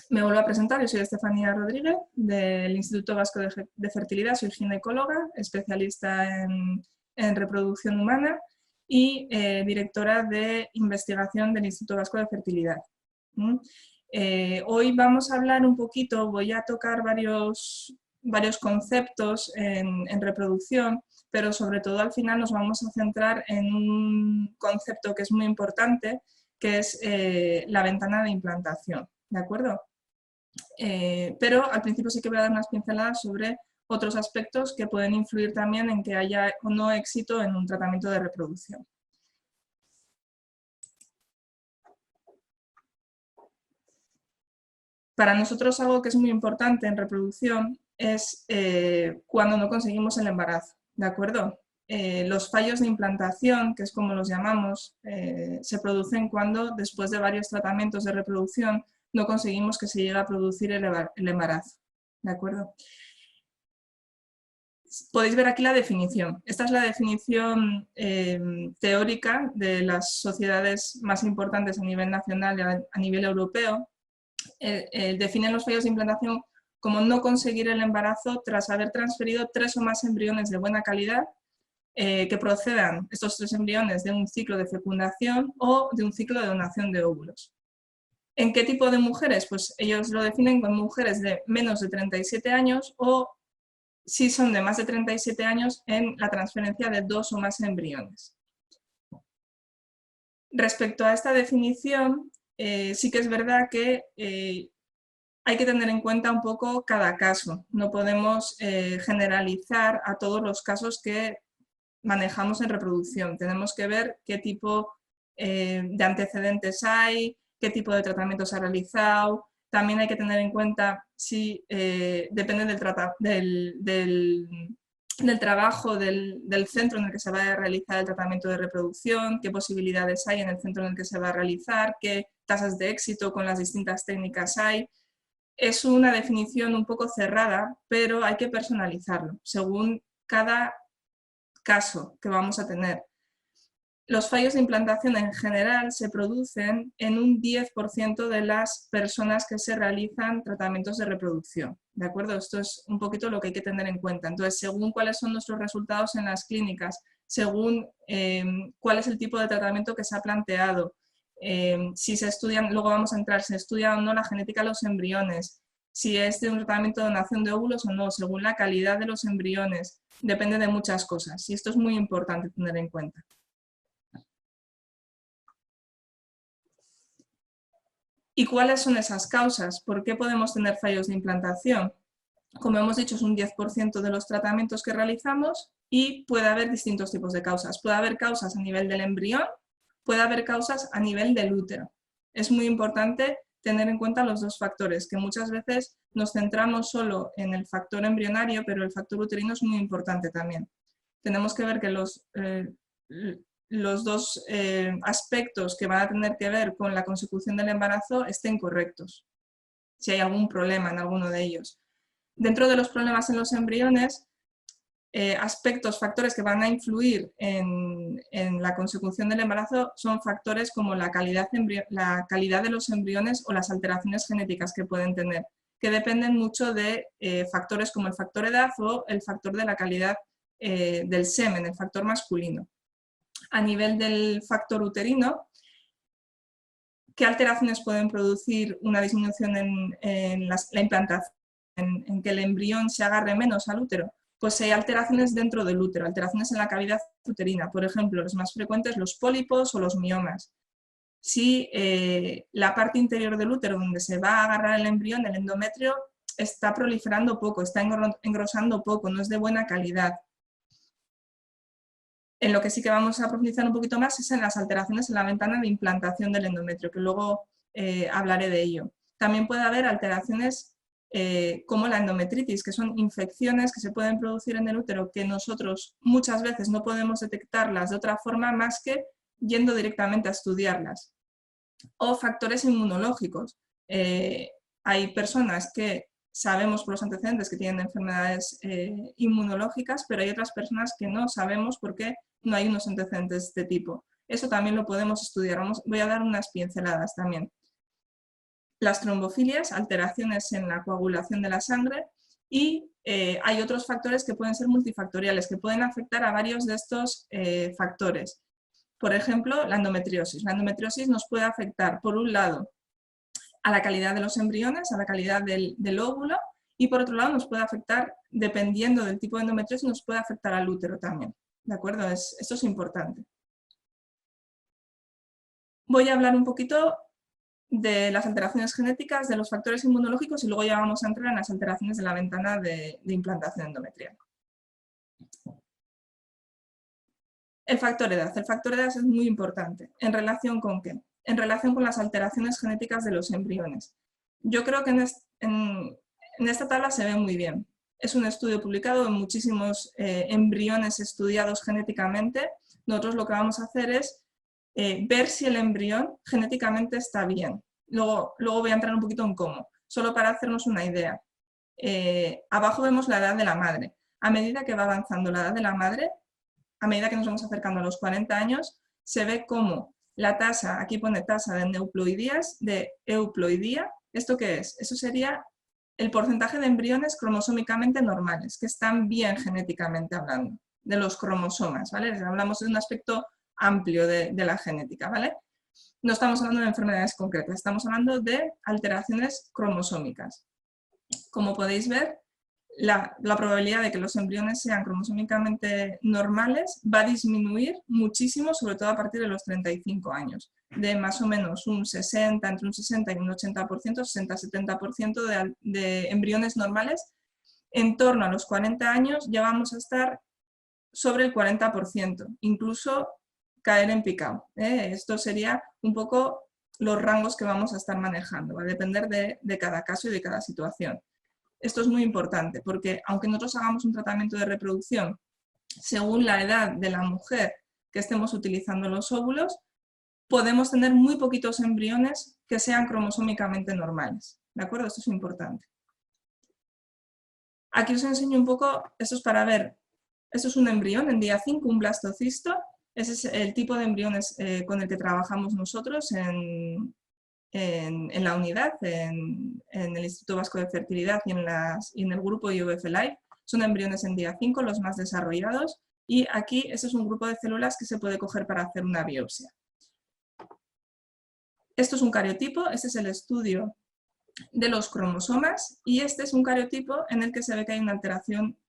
Me vuelvo a presentar, yo soy Estefanía Rodríguez del Instituto Vasco de Fertilidad, soy ginecóloga, especialista en reproducción humana y directora de investigación del Instituto Vasco de Fertilidad. Hoy vamos a hablar un poquito, voy a tocar varios conceptos en reproducción, pero sobre todo al final nos vamos a centrar en un concepto que es muy importante, que es la ventana de implantación, ¿de acuerdo? Pero al principio sí que voy a dar unas pinceladas sobre otros aspectos que pueden influir también en que haya o no éxito en un tratamiento de reproducción. Para nosotros algo que es muy importante en reproducción es cuando no conseguimos el embarazo, ¿de acuerdo? Los fallos de implantación, que es como los llamamos, se producen cuando después de varios tratamientos de reproducción no conseguimos que se llegue a producir el embarazo, ¿de acuerdo? Podéis ver aquí la definición. Esta es la definición teórica de las sociedades más importantes a nivel nacional y a nivel europeo. Definen los fallos de implantación como no conseguir el embarazo tras haber transferido 3 o más embriones de buena calidad que procedan estos 3 embriones de un ciclo de fecundación o de un ciclo de donación de óvulos. ¿En qué tipo de mujeres? Pues ellos lo definen como mujeres de menos de 37 años o si son de más de 37 años en la transferencia de 2 o más embriones. Respecto a esta definición, sí que es verdad que hay que tener en cuenta un poco cada caso. No podemos generalizar a todos los casos que manejamos en reproducción. Tenemos que ver qué tipo de antecedentes hay, qué tipo de tratamiento se ha realizado. También hay que tener en cuenta si depende del trabajo del centro en el que se va a realizar el tratamiento de reproducción, qué posibilidades hay en el centro en el que se va a realizar, qué tasas de éxito con las distintas técnicas hay. Es una definición un poco cerrada, pero hay que personalizarlo según cada caso que vamos a tener. Los fallos de implantación en general se producen en un 10% de las personas que se realizan tratamientos de reproducción, ¿de acuerdo? Esto es un poquito lo que hay que tener en cuenta. Entonces, según cuáles son nuestros resultados en las clínicas, según cuál es el tipo de tratamiento que se ha planteado, si se estudian, luego vamos a entrar, si se estudia o no la genética de los embriones, si es de un tratamiento de donación de óvulos o no, según la calidad de los embriones, depende de muchas cosas y esto es muy importante tener en cuenta. ¿Y cuáles son esas causas? ¿Por qué podemos tener fallos de implantación? Como hemos dicho, es un 10% de los tratamientos que realizamos y puede haber distintos tipos de causas. Puede haber causas a nivel del embrión, puede haber causas a nivel del útero. Es muy importante tener en cuenta los dos factores, que muchas veces nos centramos solo en el factor embrionario, pero el factor uterino es muy importante también. Tenemos que ver que los dos aspectos que van a tener que ver con la consecución del embarazo estén correctos, si hay algún problema en alguno de ellos. Dentro de los problemas en los embriones, factores que van a influir en la consecución del embarazo son factores como la calidad de los embriones o las alteraciones genéticas que pueden tener, que dependen mucho de factores como el factor edad o el factor de la calidad del semen, el factor masculino. A nivel del factor uterino, ¿qué alteraciones pueden producir una disminución en la implantación, en que el embrión se agarre menos al útero? Pues hay alteraciones dentro del útero, alteraciones en la cavidad uterina, por ejemplo, los más frecuentes, los pólipos o los miomas. Si la parte interior del útero, donde se va a agarrar el embrión, el endometrio, está proliferando poco, está engrosando poco, no es de buena calidad. En lo que sí que vamos a profundizar un poquito más es en las alteraciones en la ventana de implantación del endometrio, que luego hablaré de ello. También puede haber alteraciones como la endometritis, que son infecciones que se pueden producir en el útero que nosotros muchas veces no podemos detectarlas de otra forma más que yendo directamente a estudiarlas. O factores inmunológicos. Hay personas que sabemos por los antecedentes que tienen enfermedades inmunológicas, pero hay otras personas que no sabemos porque no hay unos antecedentes de este tipo. Eso también lo podemos estudiar. Voy a dar unas pinceladas también. las trombofilias, alteraciones en la coagulación de la sangre, y hay otros factores que pueden ser multifactoriales, que pueden afectar a varios de estos factores. Por ejemplo, la endometriosis. La endometriosis nos puede afectar, por un lado, a la calidad de los embriones, a la calidad del óvulo, y por otro lado nos puede afectar, dependiendo del tipo de endometriosis, nos puede afectar al útero también. ¿De acuerdo? Esto es importante. Voy a hablar un poquito de las alteraciones genéticas, de los factores inmunológicos, y luego ya vamos a entrar en las alteraciones de la ventana de implantación endometrial. El factor edad. El factor edad es muy importante. ¿En relación con qué? En relación con las alteraciones genéticas de los embriones. Yo creo que en esta tabla se ve muy bien. Es un estudio publicado en muchísimos embriones estudiados genéticamente. Nosotros lo que vamos a hacer es ver si el embrión genéticamente está bien. Luego voy a entrar un poquito en cómo, solo para hacernos una idea. Abajo vemos la edad de la madre. A medida que va avanzando la edad de la madre, a medida que nos vamos acercando a los 40 años, se ve cómo la tasa, aquí pone tasa de euploidía. ¿Esto qué es? Eso sería el porcentaje de embriones cromosómicamente normales, que están bien genéticamente hablando, de los cromosomas, ¿vale? Hablamos de un aspecto amplio de la genética, ¿vale? No estamos hablando de enfermedades concretas, estamos hablando de alteraciones cromosómicas. Como podéis ver, la probabilidad de que los embriones sean cromosómicamente normales va a disminuir muchísimo, sobre todo a partir de los 35 años, de más o menos un 60, entre un 60 y un 80%, 60-70% de embriones normales. En torno a los 40 años ya vamos a estar sobre el 40%, incluso caer en picado. Esto sería un poco los rangos que vamos a estar manejando, va a depender de cada caso y de cada situación. Esto es muy importante porque aunque nosotros hagamos un tratamiento de reproducción según la edad de la mujer que estemos utilizando los óvulos, podemos tener muy poquitos embriones que sean cromosómicamente normales. ¿De acuerdo? Esto es importante. Aquí os enseño un poco, esto es para ver, esto es un embrión en día 5, un blastocisto. Ese es el tipo de embriones con el que trabajamos nosotros en la unidad, en el Instituto Vasco de Fertilidad y en el grupo IVF Live. Son embriones en día 5, los más desarrollados, y aquí este es un grupo de células que se puede coger para hacer una biopsia. Esto es un cariotipo, este es el estudio de los cromosomas, y este es un cariotipo en el que se ve que hay una alteración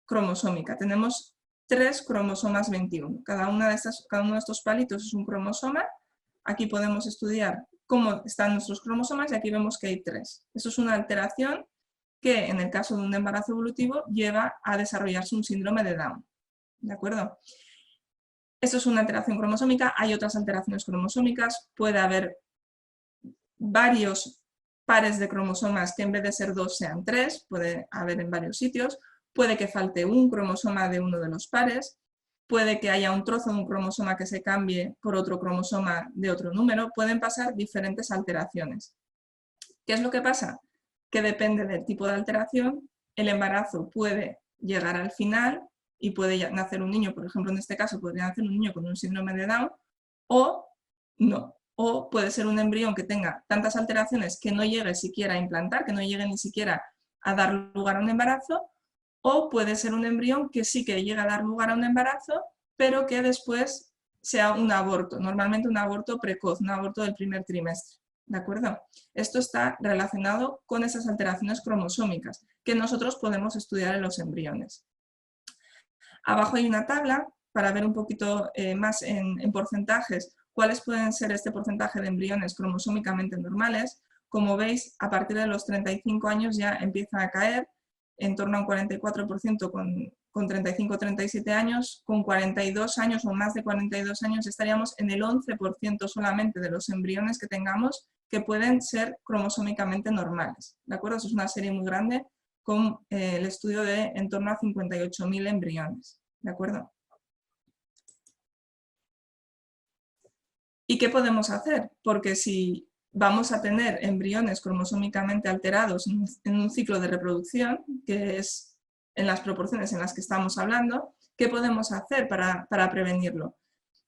cromosómica. Tenemos 3 cromosomas 21. Cada uno de estos palitos es un cromosoma. Aquí podemos estudiar cómo están nuestros cromosomas y aquí vemos que hay 3. Eso es una alteración que en el caso de un embarazo evolutivo lleva a desarrollarse un síndrome de Down. ¿De acuerdo? Esto es una alteración cromosómica, hay otras alteraciones cromosómicas, puede haber varios pares de cromosomas que en vez de ser 2 sean 3, puede haber en varios sitios, puede que falte un cromosoma de uno de los pares, puede que haya un trozo de un cromosoma que se cambie por otro cromosoma de otro número, pueden pasar diferentes alteraciones. ¿Qué es lo que pasa? Que depende del tipo de alteración, el embarazo puede llegar al final y puede nacer un niño, por ejemplo en este caso podría nacer un niño con un síndrome de Down, o no. O puede ser un embrión que tenga tantas alteraciones que no llegue siquiera a implantar, que no llegue ni siquiera a dar lugar a un embarazo, o puede ser un embrión que sí que llega a dar lugar a un embarazo, pero que después sea un aborto, normalmente un aborto precoz, un aborto del primer trimestre. ¿De acuerdo? Esto está relacionado con esas alteraciones cromosómicas que nosotros podemos estudiar en los embriones. Abajo hay una tabla para ver un poquito más en porcentajes cuáles pueden ser este porcentaje de embriones cromosómicamente normales. Como veis, a partir de los 35 años ya empieza a caer, en torno a un 44% con 35-37 años, con 42 años o más de 42 años estaríamos en el 11% solamente de los embriones que tengamos que pueden ser cromosómicamente normales. ¿De acuerdo? Eso es una serie muy grande con el estudio de en torno a 58.000 embriones. ¿De acuerdo? ¿Y qué podemos hacer? Porque si vamos a tener embriones cromosómicamente alterados en un ciclo de reproducción, que es en las proporciones en las que estamos hablando, ¿qué podemos hacer para prevenirlo?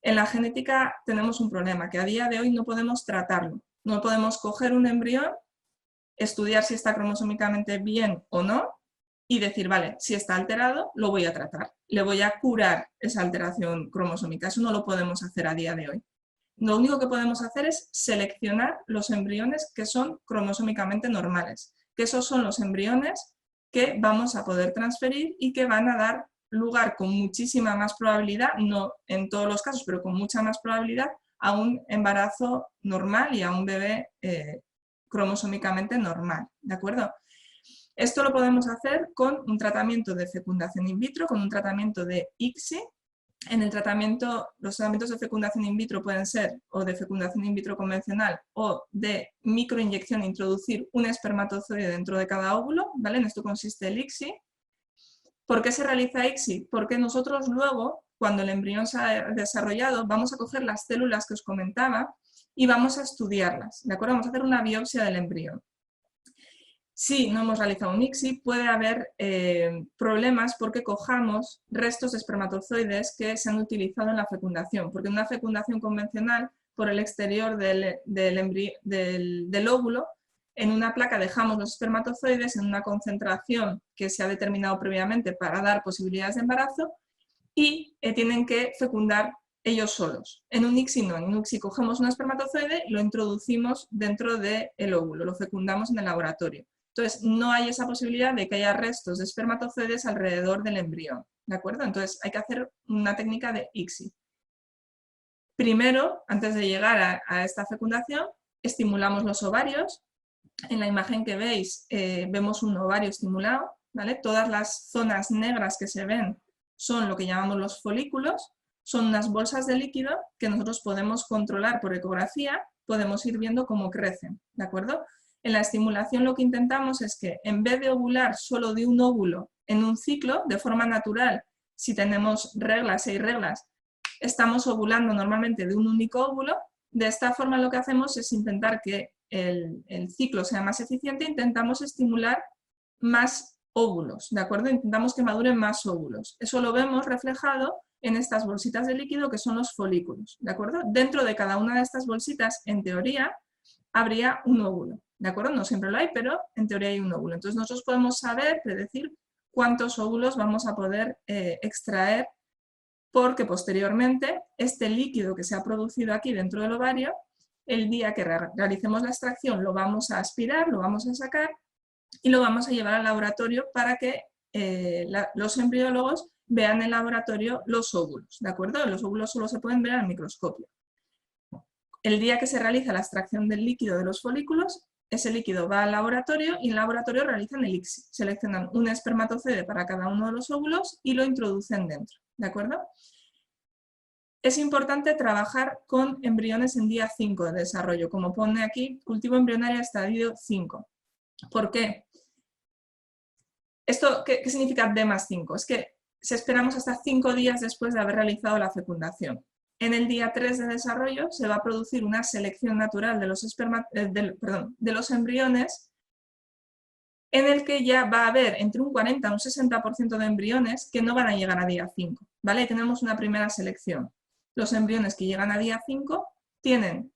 En la genética tenemos un problema, que a día de hoy no podemos tratarlo. No podemos coger un embrión, estudiar si está cromosómicamente bien o no y decir, vale, si está alterado, lo voy a tratar, le voy a curar esa alteración cromosómica. Eso no lo podemos hacer a día de hoy. Lo único que podemos hacer es seleccionar los embriones que son cromosómicamente normales, que esos son los embriones que vamos a poder transferir y que van a dar lugar con muchísima más probabilidad, no en todos los casos, pero con mucha más probabilidad, a un embarazo normal y a un bebé cromosómicamente normal, ¿de acuerdo? Esto lo podemos hacer con un tratamiento de fecundación in vitro, con un tratamiento de ICSI. En el tratamiento, los tratamientos de fecundación in vitro pueden ser o de fecundación in vitro convencional o de microinyección, introducir un espermatozoide dentro de cada óvulo, ¿vale? En esto consiste el ICSI. ¿Por qué se realiza ICSI? Porque nosotros luego, cuando el embrión se ha desarrollado, vamos a coger las células que os comentaba y vamos a estudiarlas, ¿de acuerdo? Vamos a hacer una biopsia del embrión. Si no hemos realizado un ICSI, puede haber problemas porque cojamos restos de espermatozoides que se han utilizado en la fecundación, porque en una fecundación convencional, por el exterior del óvulo, en una placa dejamos los espermatozoides en una concentración que se ha determinado previamente para dar posibilidades de embarazo y tienen que fecundar ellos solos. En un ICSI no, en un ICSI cogemos un espermatozoide y lo introducimos dentro del óvulo, lo fecundamos en el laboratorio. Entonces, no hay esa posibilidad de que haya restos de espermatozoides alrededor del embrión, ¿de acuerdo? Entonces, hay que hacer una técnica de ICSI. Primero, antes de llegar a esta fecundación, estimulamos los ovarios. En la imagen que veis, vemos un ovario estimulado, ¿vale? Todas las zonas negras que se ven son lo que llamamos los folículos, son unas bolsas de líquido que nosotros podemos controlar por ecografía, podemos ir viendo cómo crecen, ¿de acuerdo? En la estimulación lo que intentamos es que en vez de ovular solo de un óvulo en un ciclo, de forma natural, si tenemos reglas e irreglas, estamos ovulando normalmente de un único óvulo. De esta forma lo que hacemos es intentar que el ciclo sea más eficiente, intentamos estimular más óvulos, ¿de acuerdo? Intentamos que maduren más óvulos. Eso lo vemos reflejado en estas bolsitas de líquido que son los folículos, ¿de acuerdo? Dentro de cada una de estas bolsitas, en teoría, habría un óvulo, ¿de acuerdo? No siempre lo hay, pero en teoría hay un óvulo. Entonces nosotros podemos saber, predecir cuántos óvulos vamos a poder extraer, porque posteriormente este líquido que se ha producido aquí dentro del ovario, el día que realicemos la extracción lo vamos a aspirar, lo vamos a sacar y lo vamos a llevar al laboratorio para que los embriólogos vean en el laboratorio los óvulos, ¿de acuerdo? Los óvulos solo se pueden ver al microscopio. El día que se realiza la extracción del líquido de los folículos, ese líquido va al laboratorio y en el laboratorio realizan el ICSI. Seleccionan un espermatozoide para cada uno de los óvulos y lo introducen dentro, ¿de acuerdo? Es importante trabajar con embriones en día 5 de desarrollo, como pone aquí, cultivo embrionario estadio 5. ¿Por qué? ¿Esto qué significa D+5? Es que si esperamos hasta 5 días después de haber realizado la fecundación. En el día 3 de desarrollo se va a producir una selección natural de los embriones, en el que ya va a haber entre un 40 y un 60% de embriones que no van a llegar a día 5, ¿vale? Tenemos una primera selección. Los embriones que llegan a día 5 tienen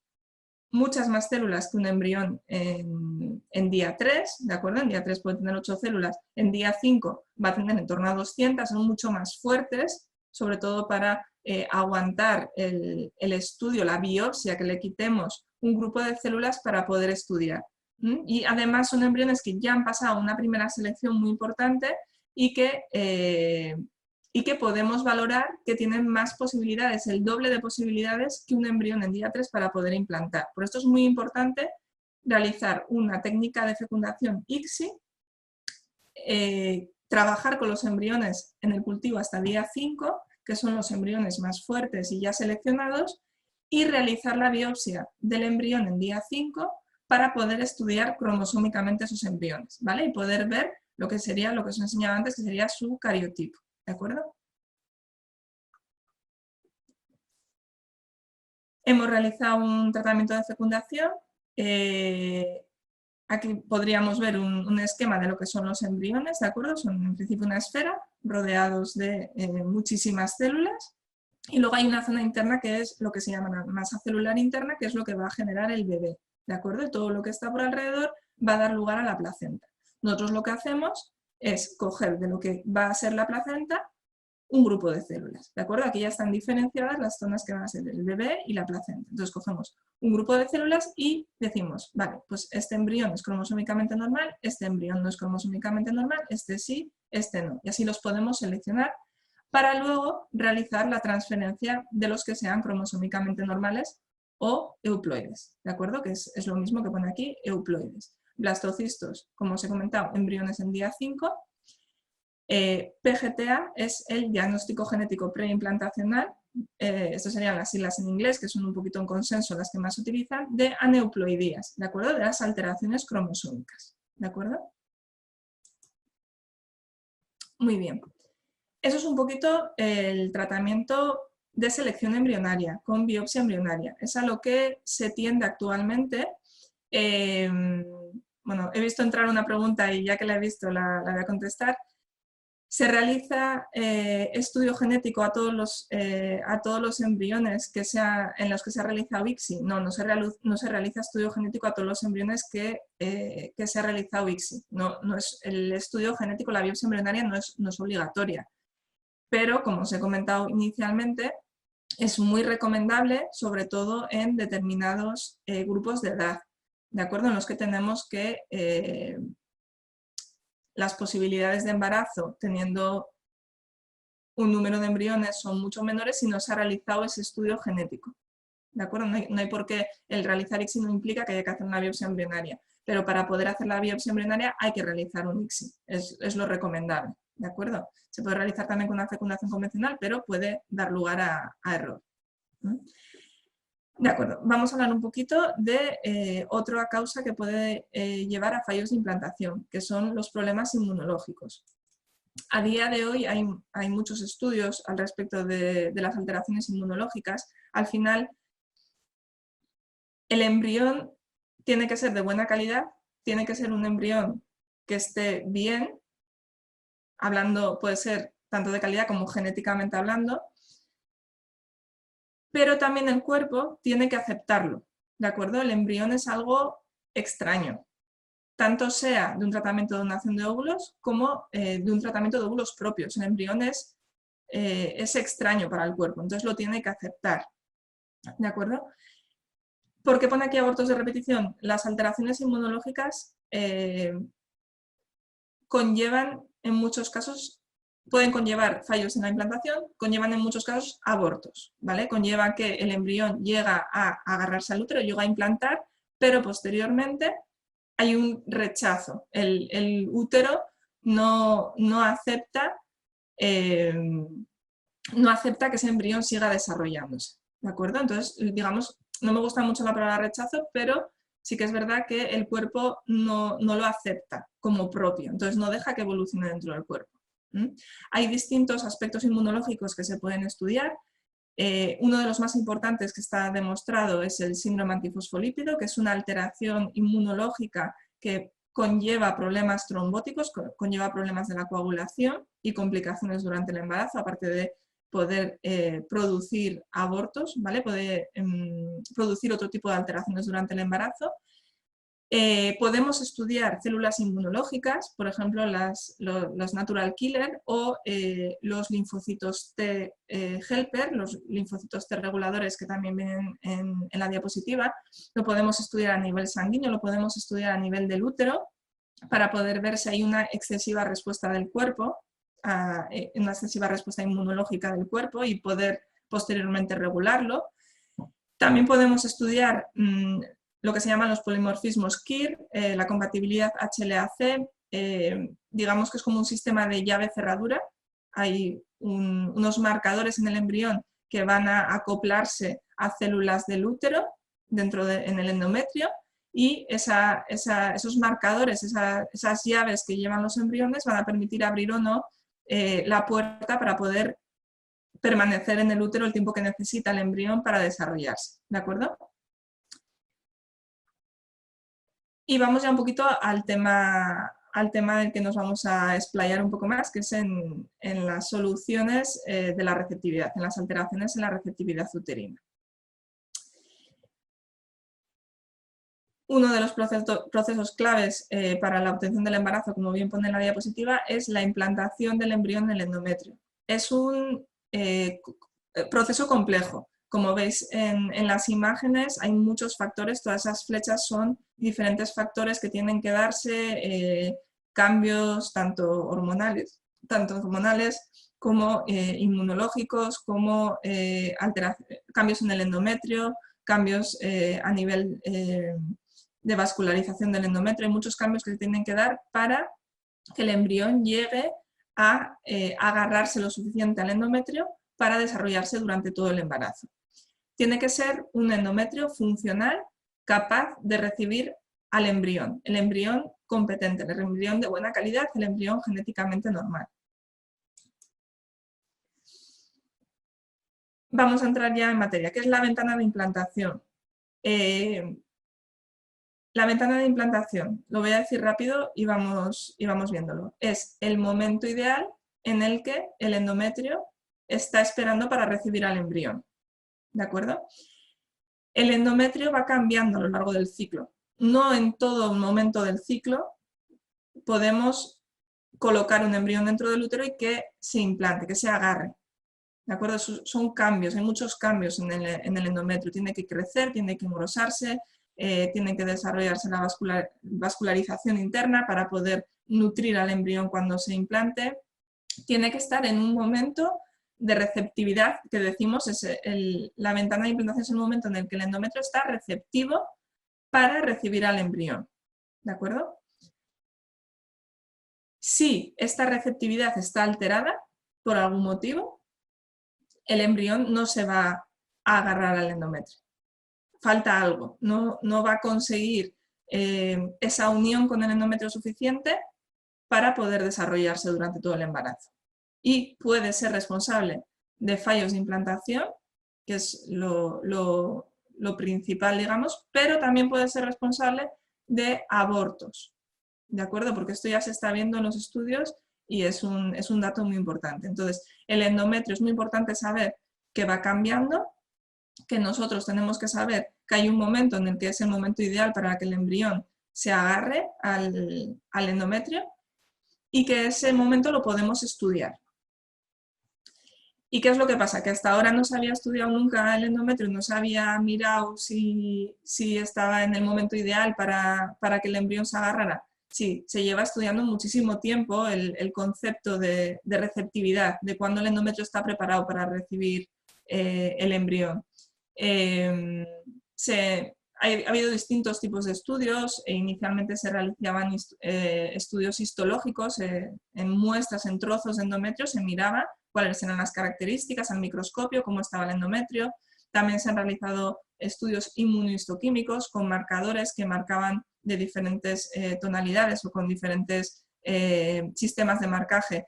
muchas más células que un embrión en día 3, ¿de acuerdo? En día 3 puede tener 8 células, en día 5 va a tener en torno a 200, son mucho más fuertes, sobre todo para aguantar el estudio, la biopsia, que le quitemos un grupo de células para poder estudiar. Y además son embriones que ya han pasado una primera selección muy importante y que podemos valorar que tienen más posibilidades, el doble de posibilidades que un embrión en día 3 para poder implantar. Por esto es muy importante realizar una técnica de fecundación ICSI, trabajar con los embriones en el cultivo hasta día 5, que son los embriones más fuertes y ya seleccionados, y realizar la biopsia del embrión en día 5 para poder estudiar cromosómicamente esos embriones, ¿vale? Y poder ver lo que sería, lo que os enseñaba antes, que sería su cariotipo, ¿de acuerdo? Hemos realizado un tratamiento de fecundación. Aquí podríamos ver un esquema de lo que son los embriones, ¿de acuerdo? Son en principio una esfera, rodeados de muchísimas células. Y luego hay una zona interna que es lo que se llama la masa celular interna, que es lo que va a generar el bebé, ¿de acuerdo? Y todo lo que está por alrededor va a dar lugar a la placenta. Nosotros lo que hacemos es coger de lo que va a ser la placenta un grupo de células, ¿de acuerdo? Aquí ya están diferenciadas las zonas que van a ser el bebé y la placenta. Entonces cogemos un grupo de células y decimos, vale, pues este embrión es cromosómicamente normal, este embrión no es cromosómicamente normal, este sí, este no. Y así los podemos seleccionar para luego realizar la transferencia de los que sean cromosómicamente normales o euploides, ¿de acuerdo? Que es lo mismo que pone aquí, euploides. Blastocistos, como os he comentado, embriones en día 5. PGTA es el diagnóstico genético preimplantacional, estas serían las siglas en inglés, que son un poquito en consenso las que más se utilizan, de aneuploidías, ¿de acuerdo? De las alteraciones cromosómicas, ¿de acuerdo? Muy bien. Eso es un poquito el tratamiento de selección embrionaria, con biopsia embrionaria. Es a lo que se tiende actualmente. Bueno, he visto entrar una pregunta y ya que la he visto la voy a contestar. Se realiza estudio genético a todos los embriones en los que se ha realizado ICSI. No se realiza estudio genético a todos los embriones que se ha realizado ICSI. No es, el estudio genético, la biopsia embrionaria no es obligatoria. Pero, como os he comentado inicialmente, es muy recomendable, sobre todo en determinados grupos de edad, ¿de acuerdo? En los que tenemos que las posibilidades de embarazo teniendo un número de embriones son mucho menores si no se ha realizado ese estudio genético. ¿De acuerdo? No hay por qué el realizar ICSI no implica que haya que hacer una biopsia embrionaria, pero para poder hacer la biopsia embrionaria hay que realizar un ICSI, es lo recomendable. ¿De acuerdo? Se puede realizar también con una fecundación convencional, pero puede dar lugar a error. De acuerdo, vamos a hablar un poquito de otra causa que puede llevar a fallos de implantación, que son los problemas inmunológicos. A día de hoy hay muchos estudios al respecto de las alteraciones inmunológicas. Al final, el embrión tiene que ser de buena calidad, tiene que ser un embrión que esté bien, hablando, puede ser tanto de calidad como genéticamente hablando, pero también el cuerpo tiene que aceptarlo, ¿de acuerdo? El embrión es algo extraño, tanto sea de un tratamiento de donación de óvulos como de un tratamiento de óvulos propios. El embrión es extraño para el cuerpo, entonces lo tiene que aceptar, ¿de acuerdo? ¿Por qué pone aquí abortos de repetición? Las alteraciones inmunológicas conllevan en muchos casos, pueden conllevar fallos en la implantación, conllevan en muchos casos abortos, ¿vale? Conlleva que el embrión llega a agarrarse al útero, llega a implantar, pero posteriormente hay un rechazo. El útero no acepta que ese embrión siga desarrollándose, ¿de acuerdo? Entonces, digamos, no me gusta mucho la palabra rechazo, pero sí que es verdad que el cuerpo no lo acepta como propio, entonces no deja que evolucione dentro del cuerpo. Hay distintos aspectos inmunológicos que se pueden estudiar. Uno de los más importantes que está demostrado es el síndrome antifosfolípido, que es una alteración inmunológica que conlleva problemas trombóticos, conlleva problemas de la coagulación y complicaciones durante el embarazo, aparte de poder producir abortos, ¿vale? Puede producir otro tipo de alteraciones durante el embarazo. Podemos estudiar células inmunológicas, por ejemplo los natural killer o los linfocitos T helper, los linfocitos T reguladores que también vienen en la diapositiva. Lo podemos estudiar a nivel sanguíneo, lo podemos estudiar a nivel del útero para poder ver si hay una excesiva respuesta del cuerpo, una excesiva respuesta inmunológica del cuerpo y poder posteriormente regularlo. También podemos estudiar lo que se llaman los polimorfismos KIR, la compatibilidad HLA-C, digamos que es como un sistema de llave-cerradura. Hay unos marcadores en el embrión que van a acoplarse a células del útero en el endometrio y esos marcadores, esas llaves que llevan los embriones van a permitir abrir o no la puerta para poder permanecer en el útero el tiempo que necesita el embrión para desarrollarse, ¿de acuerdo? Y vamos ya un poquito al tema del que nos vamos a explayar un poco más, que es en las soluciones de la receptividad, en las alteraciones en la receptividad uterina. Uno de los procesos claves para la obtención del embarazo, como bien pone en la diapositiva, es la implantación del embrión en el endometrio. Es un proceso complejo. Como veis en las imágenes hay muchos factores, todas esas flechas son diferentes factores que tienen que darse, cambios tanto hormonales como inmunológicos, como cambios en el endometrio, cambios a nivel de vascularización del endometrio. Hay muchos cambios que se tienen que dar para que el embrión llegue a agarrarse lo suficiente al endometrio para desarrollarse durante todo el embarazo. Tiene que ser un endometrio funcional capaz de recibir al embrión, el embrión competente, el embrión de buena calidad, el embrión genéticamente normal. Vamos a entrar ya en materia. ¿Qué es la ventana de implantación? La ventana de implantación, lo voy a decir rápido y vamos viéndolo. Es el momento ideal en el que el endometrio está esperando para recibir al embrión. ¿De acuerdo? El endometrio va cambiando a lo largo del ciclo. No en todo momento del ciclo podemos colocar un embrión dentro del útero y que se implante, que se agarre. ¿De acuerdo? Son cambios, hay muchos cambios en el endometrio. Tiene que crecer, tiene que engrosarse, tiene que desarrollarse la vascularización interna para poder nutrir al embrión cuando se implante. Tiene que estar en un momento de receptividad, que decimos, la ventana de implantación es el momento en el que el endometrio está receptivo para recibir al embrión. ¿De acuerdo? Si esta receptividad está alterada por algún motivo, el embrión no se va a agarrar al endometrio. Falta algo, no va a conseguir esa unión con el endometrio suficiente para poder desarrollarse durante todo el embarazo. Y puede ser responsable de fallos de implantación, que es lo principal, digamos, pero también puede ser responsable de abortos, ¿de acuerdo? Porque esto ya se está viendo en los estudios y es un dato muy importante. Entonces, el endometrio es muy importante saber que va cambiando, que nosotros tenemos que saber que hay un momento en el que es el momento ideal para que el embrión se agarre al endometrio y que ese momento lo podemos estudiar. ¿Y qué es lo que pasa? Que hasta ahora no se había estudiado nunca el endometrio, no se había mirado si estaba en el momento ideal para que el embrión se agarrara. Sí, se lleva estudiando muchísimo tiempo el concepto de receptividad, de cuándo el endometrio está preparado para recibir el embrión. Ha habido distintos tipos de estudios e inicialmente se realizaban estudios histológicos en muestras, en trozos de endometrio, se miraba cuáles eran las características al microscopio, cómo estaba el endometrio. También se han realizado estudios inmunohistoquímicos con marcadores que marcaban de diferentes tonalidades o con diferentes sistemas de marcaje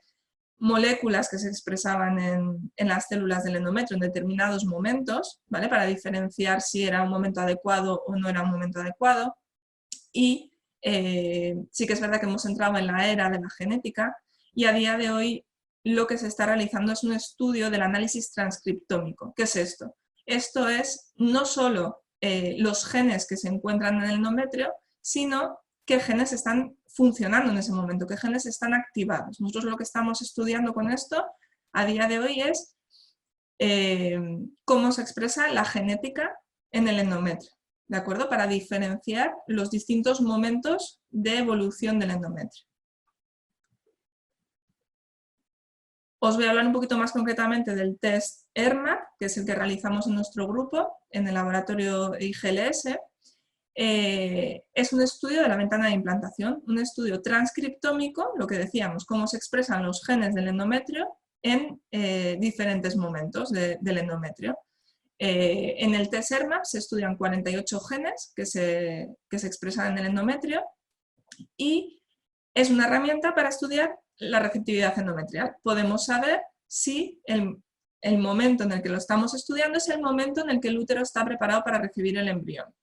moléculas que se expresaban en las células del endometrio en determinados momentos, ¿vale? Para diferenciar si era un momento adecuado o no era un momento adecuado. Y sí que es verdad que hemos entrado en la era de la genética y a día de hoy lo que se está realizando es un estudio del análisis transcriptómico. ¿Qué es esto? Esto es no solo los genes que se encuentran en el endometrio, sino qué genes están funcionando en ese momento, qué genes están activados. Nosotros lo que estamos estudiando con esto a día de hoy es cómo se expresa la genética en el endometrio, ¿de acuerdo? Para diferenciar los distintos momentos de evolución del endometrio. Os voy a hablar un poquito más concretamente del test ERMAC, que es el que realizamos en nuestro grupo, en el laboratorio IGLS. Es un estudio de la ventana de implantación, un estudio transcriptómico, lo que decíamos, cómo se expresan los genes del endometrio en diferentes momentos del endometrio. En el test ERMAC se estudian 48 genes que se expresan en el endometrio y es una herramienta para estudiar la receptividad endometrial. Podemos saber si el momento en el que lo estamos estudiando es el momento en el que el útero está preparado para recibir el embrión.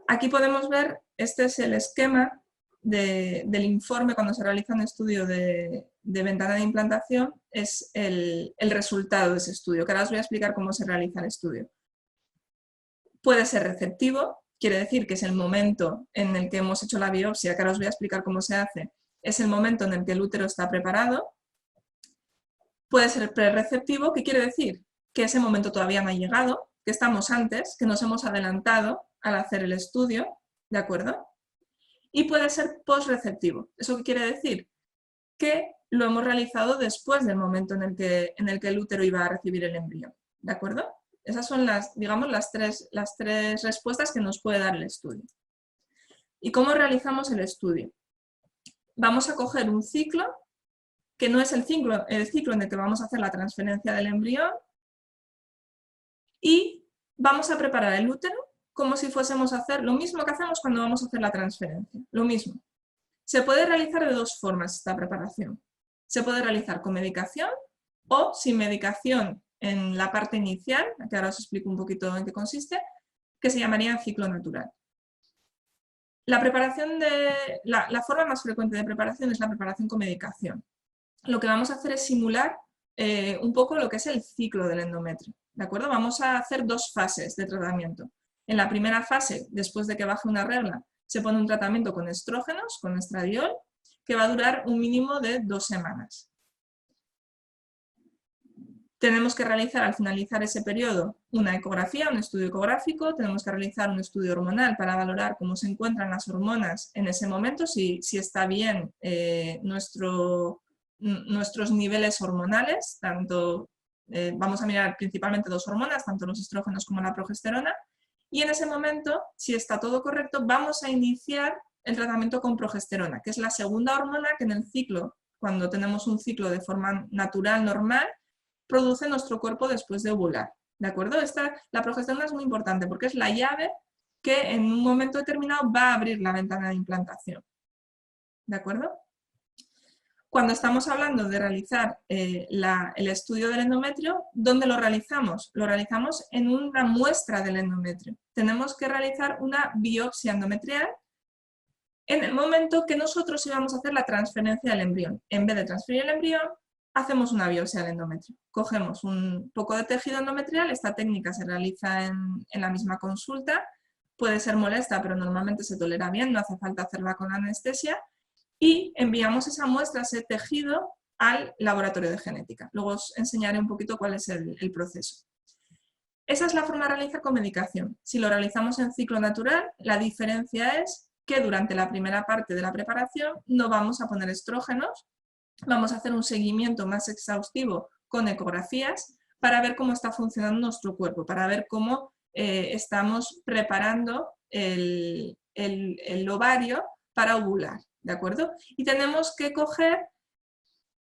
Aquí podemos ver, este es el esquema del informe cuando se realiza un estudio de ventana de implantación, es el resultado de ese estudio, que ahora os voy a explicar cómo se realiza el estudio. Puede ser receptivo, quiere decir que es el momento en el que hemos hecho la biopsia, que ahora os voy a explicar cómo se hace, es el momento en el que el útero está preparado. Puede ser prereceptivo, que quiere decir que ese momento todavía no ha llegado, que estamos antes, que nos hemos adelantado al hacer el estudio, ¿de acuerdo? Y puede ser posreceptivo. ¿Eso qué quiere decir? Que lo hemos realizado después del momento en el que el útero iba a recibir el embrión, ¿de acuerdo? Esas son digamos, las tres respuestas que nos puede dar el estudio. ¿Y cómo realizamos el estudio? Vamos a coger un ciclo, que no es el ciclo en el que vamos a hacer la transferencia del embrión, y vamos a preparar el útero como si fuésemos a hacer lo mismo que hacemos cuando vamos a hacer la transferencia, lo mismo. Se puede realizar de dos formas esta preparación. Se puede realizar con medicación o sin medicación en la parte inicial, que ahora os explico un poquito en qué consiste, que se llamaría ciclo natural. La forma más frecuente de preparación es la preparación con medicación. Lo que vamos a hacer es simular un poco lo que es el ciclo del endometrio, ¿de acuerdo? Vamos a hacer dos fases de tratamiento. En la primera fase, después de que baje una regla, se pone un tratamiento con estrógenos, con estradiol, que va a durar un mínimo de 2 semanas. Tenemos que realizar al finalizar ese periodo una ecografía, un estudio ecográfico, tenemos que realizar un estudio hormonal para valorar cómo se encuentran las hormonas en ese momento, si está bien nuestros niveles hormonales, vamos a mirar principalmente dos hormonas, tanto los estrógenos como la progesterona, y en ese momento, si está todo correcto, vamos a iniciar el tratamiento con progesterona, que es la segunda hormona que en el ciclo, cuando tenemos un ciclo de forma natural, normal, produce nuestro cuerpo después de ovular, ¿de acuerdo? La progesterona es muy importante porque es la llave que en un momento determinado va a abrir la ventana de implantación, ¿de acuerdo? Cuando estamos hablando de realizar el estudio del endometrio, ¿dónde lo realizamos? Lo realizamos en una muestra del endometrio. Tenemos que realizar una biopsia endometrial en el momento que nosotros íbamos a hacer la transferencia del embrión. En vez de transferir el embrión, hacemos una biopsia del endometrio. Cogemos un poco de tejido endometrial, esta técnica se realiza en la misma consulta, puede ser molesta, pero normalmente se tolera bien, no hace falta hacerla con anestesia, y enviamos esa muestra, ese tejido, al laboratorio de genética. Luego os enseñaré un poquito cuál es el proceso. Esa es la forma de realizar con medicación. Si lo realizamos en ciclo natural, la diferencia es que durante la primera parte de la preparación no vamos a poner estrógenos, vamos a hacer un seguimiento más exhaustivo con ecografías para ver cómo está funcionando nuestro cuerpo, para ver cómo estamos preparando el ovario para ovular, ¿de acuerdo? Y tenemos que coger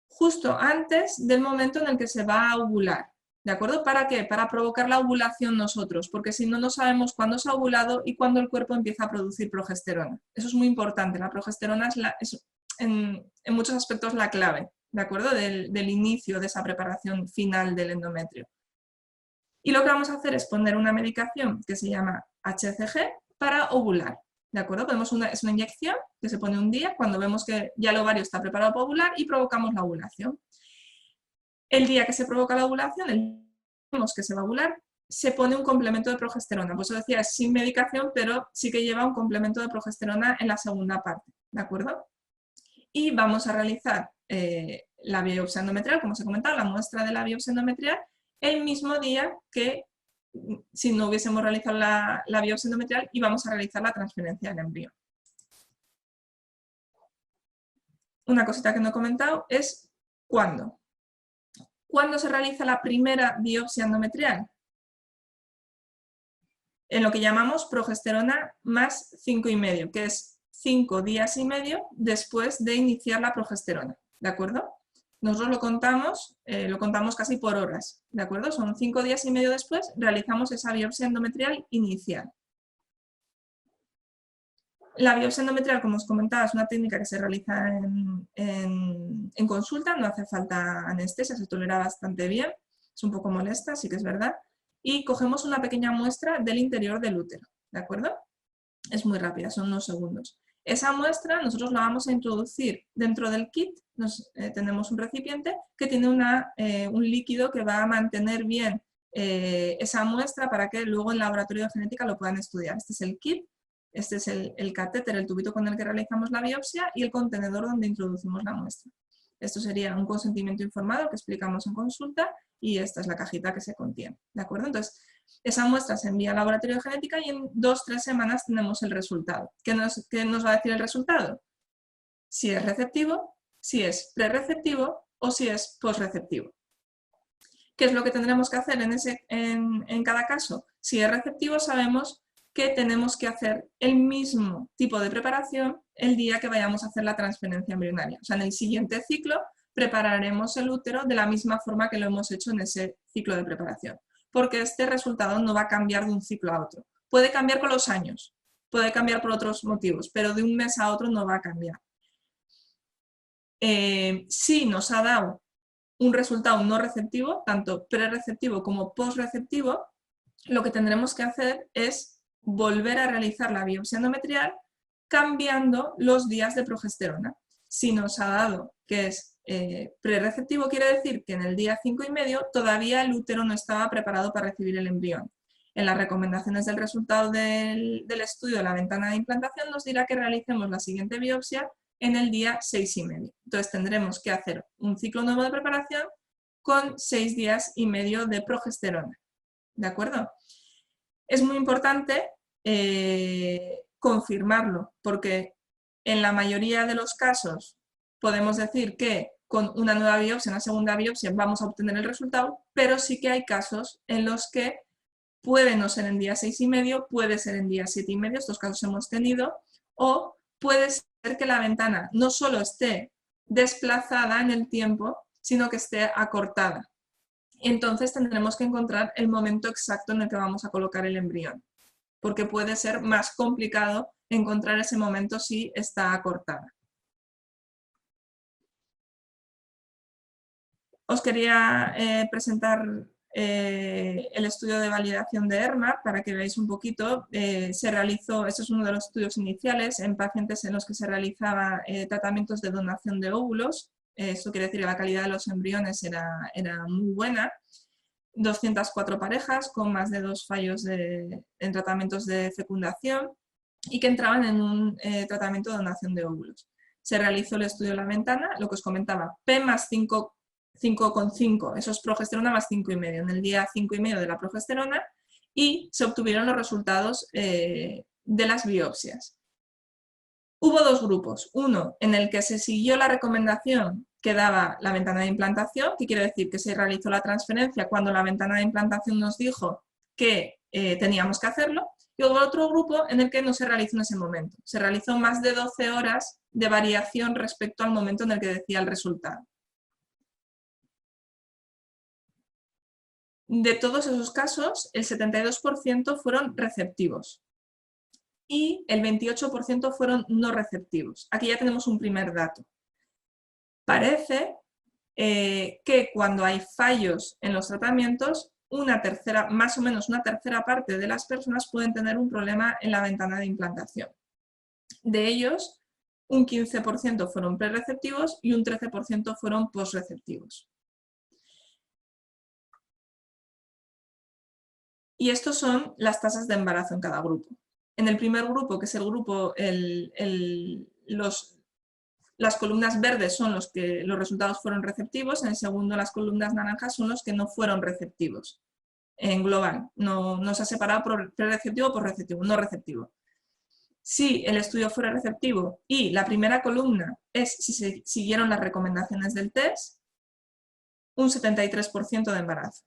justo antes del momento en el que se va a ovular, ¿de acuerdo? ¿Para qué? Para provocar la ovulación nosotros, porque si no, no sabemos cuándo se ha ovulado y cuándo el cuerpo empieza a producir progesterona. Eso es muy importante, la progesterona es en muchos aspectos la clave, ¿de acuerdo? Del inicio de esa preparación final del endometrio. Y lo que vamos a hacer es poner una medicación que se llama HCG para ovular, ¿de acuerdo? Es una inyección que se pone un día cuando vemos que ya el ovario está preparado para ovular y provocamos la ovulación. El día que se provoca la ovulación, el día que vemos que se va a ovular, se pone un complemento de progesterona. Pues eso decía, es sin medicación, pero sí que lleva un complemento de progesterona en la segunda parte, ¿de acuerdo? Y vamos a realizar la biopsia endometrial, como os he comentado, la muestra de la biopsia endometrial, el mismo día que si no hubiésemos realizado la biopsia endometrial y vamos a realizar la transferencia del embrión. Una cosita que no he comentado es ¿cuándo? ¿Cuándo se realiza la primera biopsia endometrial? En lo que llamamos progesterona más 5,5, que es 5 días y medio después de iniciar la progesterona, ¿de acuerdo? Nosotros lo contamos casi por horas, ¿de acuerdo? Son 5 días y medio después, realizamos esa biopsia endometrial inicial. La biopsia endometrial, como os comentaba, es una técnica que se realiza en consulta, no hace falta anestesia, se tolera bastante bien, es un poco molesta, sí que es verdad, y cogemos una pequeña muestra del interior del útero, ¿de acuerdo? Es muy rápida, son unos segundos. Esa muestra nosotros la vamos a introducir dentro del kit, tenemos un recipiente que tiene un líquido que va a mantener bien esa muestra para que luego en el laboratorio de genética lo puedan estudiar. Este es el kit, este es el catéter, el tubito con el que realizamos la biopsia y el contenedor donde introducimos la muestra. Esto sería un consentimiento informado que explicamos en consulta y esta es la cajita que se contiene, ¿de acuerdo? Entonces, esa muestra se envía al laboratorio de genética y en 2-3 semanas tenemos el resultado. ¿Qué nos va a decir el resultado? Si es receptivo, si es prereceptivo o si es posreceptivo. ¿Qué es lo que tendremos que hacer en cada caso? Si es receptivo, sabemos que tenemos que hacer el mismo tipo de preparación el día que vayamos a hacer la transferencia embrionaria. O sea, en el siguiente ciclo prepararemos el útero de la misma forma que lo hemos hecho en ese ciclo de preparación, porque este resultado no va a cambiar de un ciclo a otro. Puede cambiar con los años, puede cambiar por otros motivos, pero de un mes a otro no va a cambiar. Si nos ha dado un resultado no receptivo, tanto prereceptivo como posreceptivo, lo que tendremos que hacer es volver a realizar la biopsia endometrial cambiando los días de progesterona. Si nos ha dado que es prereceptivo, quiere decir que en el día 5,5 todavía el útero no estaba preparado para recibir el embrión. En las recomendaciones del resultado del estudio de la ventana de implantación nos dirá que realicemos la siguiente biopsia en el día 6,5. Entonces tendremos que hacer un ciclo nuevo de preparación con 6,5 días de progesterona. ¿De acuerdo? Es muy importante confirmarlo, porque en la mayoría de los casos podemos decir que con una nueva biopsia, una segunda biopsia, vamos a obtener el resultado, pero sí que hay casos en los que puede no ser en día 6,5, puede ser en día 7,5, estos casos hemos tenido, o puede ser que la ventana no solo esté desplazada en el tiempo, sino que esté acortada. Entonces tendremos que encontrar el momento exacto en el que vamos a colocar el embrión, porque puede ser más complicado encontrar ese momento si está acortada. Os quería presentar el estudio de validación de ERMA para que veáis un poquito. Se realizó, este es uno de los estudios iniciales en pacientes en los que se realizaba tratamientos de donación de óvulos. Esto quiere decir que la calidad de los embriones era muy buena. 204 parejas con más de 2 fallos en tratamientos de fecundación y que entraban en un tratamiento de donación de óvulos. Se realizó el estudio de la ventana, lo que os comentaba, P más 5,5, eso es progesterona más 5,5, en el día 5,5 de la progesterona, y se obtuvieron los resultados de las biopsias. Hubo dos grupos, uno en el que se siguió la recomendación que daba la ventana de implantación, que quiere decir que se realizó la transferencia cuando la ventana de implantación nos dijo que teníamos que hacerlo, y hubo otro grupo en el que no se realizó en ese momento. Se realizó más de 12 horas de variación respecto al momento en el que decía el resultado. De todos esos casos, el 72% fueron receptivos y el 28% fueron no receptivos. Aquí ya tenemos un primer dato. Parece que cuando hay fallos en los tratamientos, más o menos una tercera parte de las personas pueden tener un problema en la ventana de implantación. De ellos, un 15% fueron prereceptivos y un 13% fueron posreceptivos. Y estos son las tasas de embarazo en cada grupo. En el primer grupo, que es el grupo, las columnas verdes son los que los resultados fueron receptivos, en el segundo las columnas naranjas son los que no fueron receptivos. En global, no se ha separado por prereceptivo o por receptivo, no receptivo. Si el estudio fuera receptivo y la primera columna es si se siguieron las recomendaciones del test, un 73% de embarazo.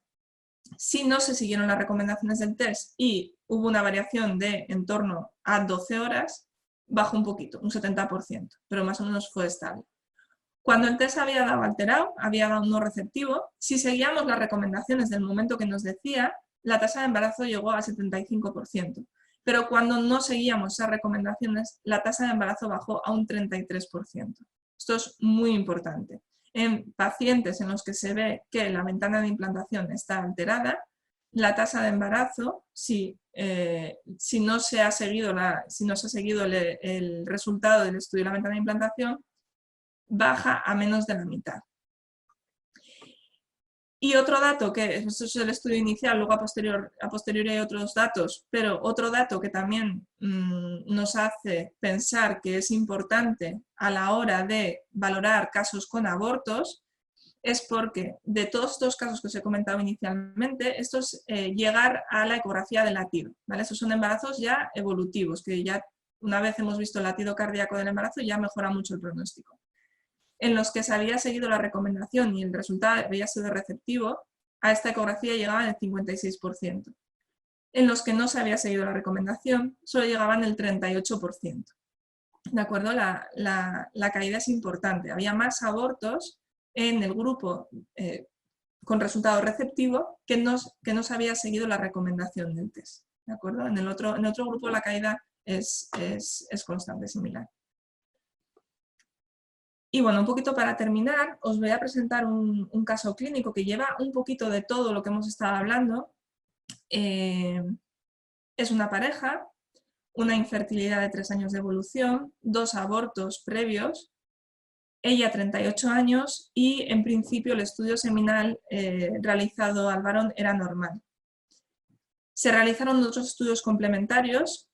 Si no se siguieron las recomendaciones del test y hubo una variación de en torno a 12 horas, bajó un poquito, un 70%, pero más o menos fue estable. Cuando el test había dado alterado, había dado no receptivo, si seguíamos las recomendaciones del momento que nos decía, la tasa de embarazo llegó al 75%. Pero cuando no seguíamos esas recomendaciones, la tasa de embarazo bajó a un 33%. Esto es muy importante. En pacientes en los que se ve que la ventana de implantación está alterada, la tasa de embarazo, si no se ha seguido, el resultado del estudio de la ventana de implantación, baja a menos de la mitad. Y otro dato, que eso es el estudio inicial, luego a posteriori hay otros datos, pero otro dato que también nos hace pensar que es importante a la hora de valorar casos con abortos, es porque de todos estos casos que os he comentado inicialmente, esto es llegar a la ecografía del latido, ¿vale? Estos son embarazos ya evolutivos, que ya una vez hemos visto el latido cardíaco del embarazo ya mejora mucho el pronóstico. En los que se había seguido la recomendación y el resultado había sido receptivo, a esta ecografía llegaban el 56%. En los que no se había seguido la recomendación, solo llegaban el 38%. ¿De acuerdo? La caída es importante. Había más abortos en el grupo con resultado receptivo que no se había seguido la recomendación del test. ¿De acuerdo? En el otro grupo la caída es constante, similar. Y bueno, un poquito para terminar, os voy a presentar un caso clínico que lleva un poquito de todo lo que hemos estado hablando. Es una pareja, una infertilidad de 3 años de evolución, 2 abortos previos, ella 38 años y en principio el estudio seminal realizado al varón era normal. Se realizaron otros estudios complementarios.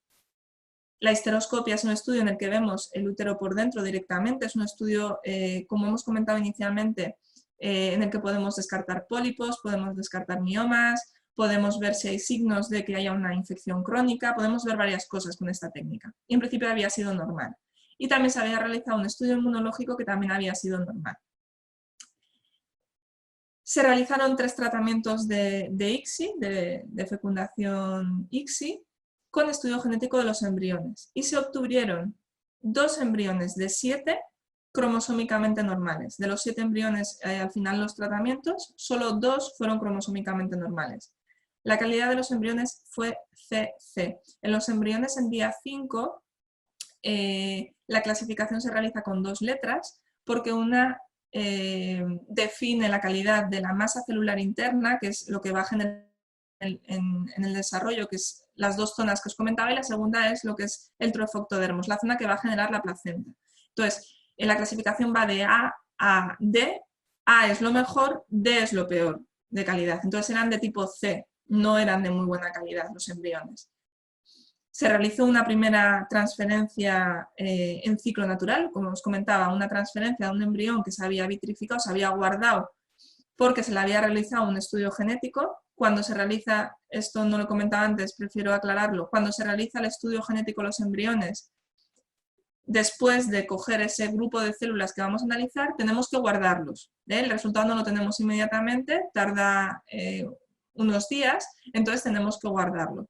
La histeroscopia es un estudio en el que vemos el útero por dentro directamente, es un estudio, como hemos comentado inicialmente, en el que podemos descartar pólipos, podemos descartar miomas, podemos ver si hay signos de que haya una infección crónica, podemos ver varias cosas con esta técnica. Y en principio había sido normal. Y también se había realizado un estudio inmunológico que también había sido normal. Se realizaron 3 tratamientos de ICSI, de fecundación ICSI, con estudio genético de los embriones y se obtuvieron 2 embriones de 7 cromosómicamente normales. De los 7 embriones al final los tratamientos, solo 2 fueron cromosómicamente normales. La calidad de los embriones fue CC. En los embriones en día 5 la clasificación se realiza con 2 letras porque una define la calidad de la masa celular interna, que es lo que va a generar en el desarrollo, que es las 2 zonas que os comentaba, y la segunda es lo que es el trofoctodermos, la zona que va a generar la placenta. Entonces, en la clasificación va de A a D, A es lo mejor, D es lo peor de calidad. Entonces eran de tipo C, no eran de muy buena calidad los embriones. Se realizó una primera transferencia en ciclo natural, como os comentaba, una transferencia de un embrión que se había vitrificado, se había guardado porque se le había realizado un estudio genético. Cuando se realiza, esto no lo comentaba antes, prefiero aclararlo, cuando se realiza el estudio genético de los embriones, después de coger ese grupo de células que vamos a analizar, tenemos que guardarlos. El resultado no lo tenemos inmediatamente, tarda unos días, entonces tenemos que guardarlo.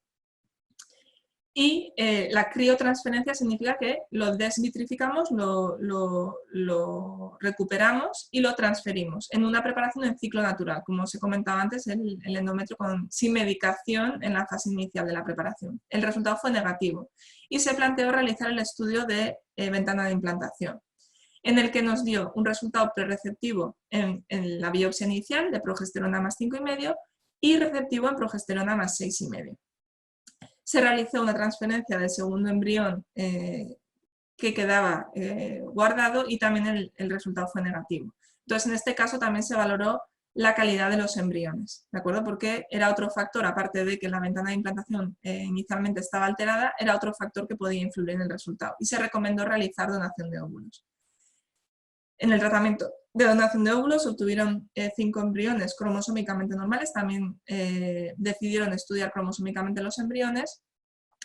Y la criotransferencia significa que lo desvitrificamos, lo recuperamos y lo transferimos en una preparación en ciclo natural, como os he comentado antes, el endometrio sin medicación en la fase inicial de la preparación. El resultado fue negativo y se planteó realizar el estudio de ventana de implantación, en el que nos dio un resultado prereceptivo en la biopsia inicial de progesterona más 5,5 y receptivo en progesterona más 6,5. Se realizó una transferencia del segundo embrión que quedaba guardado y también el resultado fue negativo. Entonces, en este caso también se valoró la calidad de los embriones, ¿de acuerdo? Porque era otro factor, aparte de que la ventana de implantación inicialmente estaba alterada, era otro factor que podía influir en el resultado y se recomendó realizar donación de óvulos. En el tratamiento de donación de óvulos obtuvieron 5 embriones cromosómicamente normales, también decidieron estudiar cromosómicamente los embriones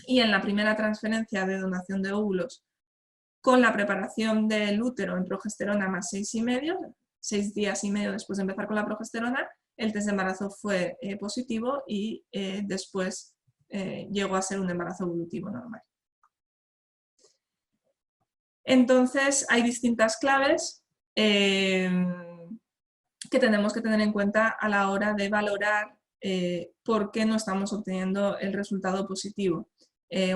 y en la primera transferencia de donación de óvulos con la preparación del útero en progesterona más 6,5, 6 días y medio después de empezar con la progesterona, el test de embarazo fue positivo y después llegó a ser un embarazo evolutivo normal. Entonces, hay distintas claves que tenemos que tener en cuenta a la hora de valorar por qué no estamos obteniendo el resultado positivo.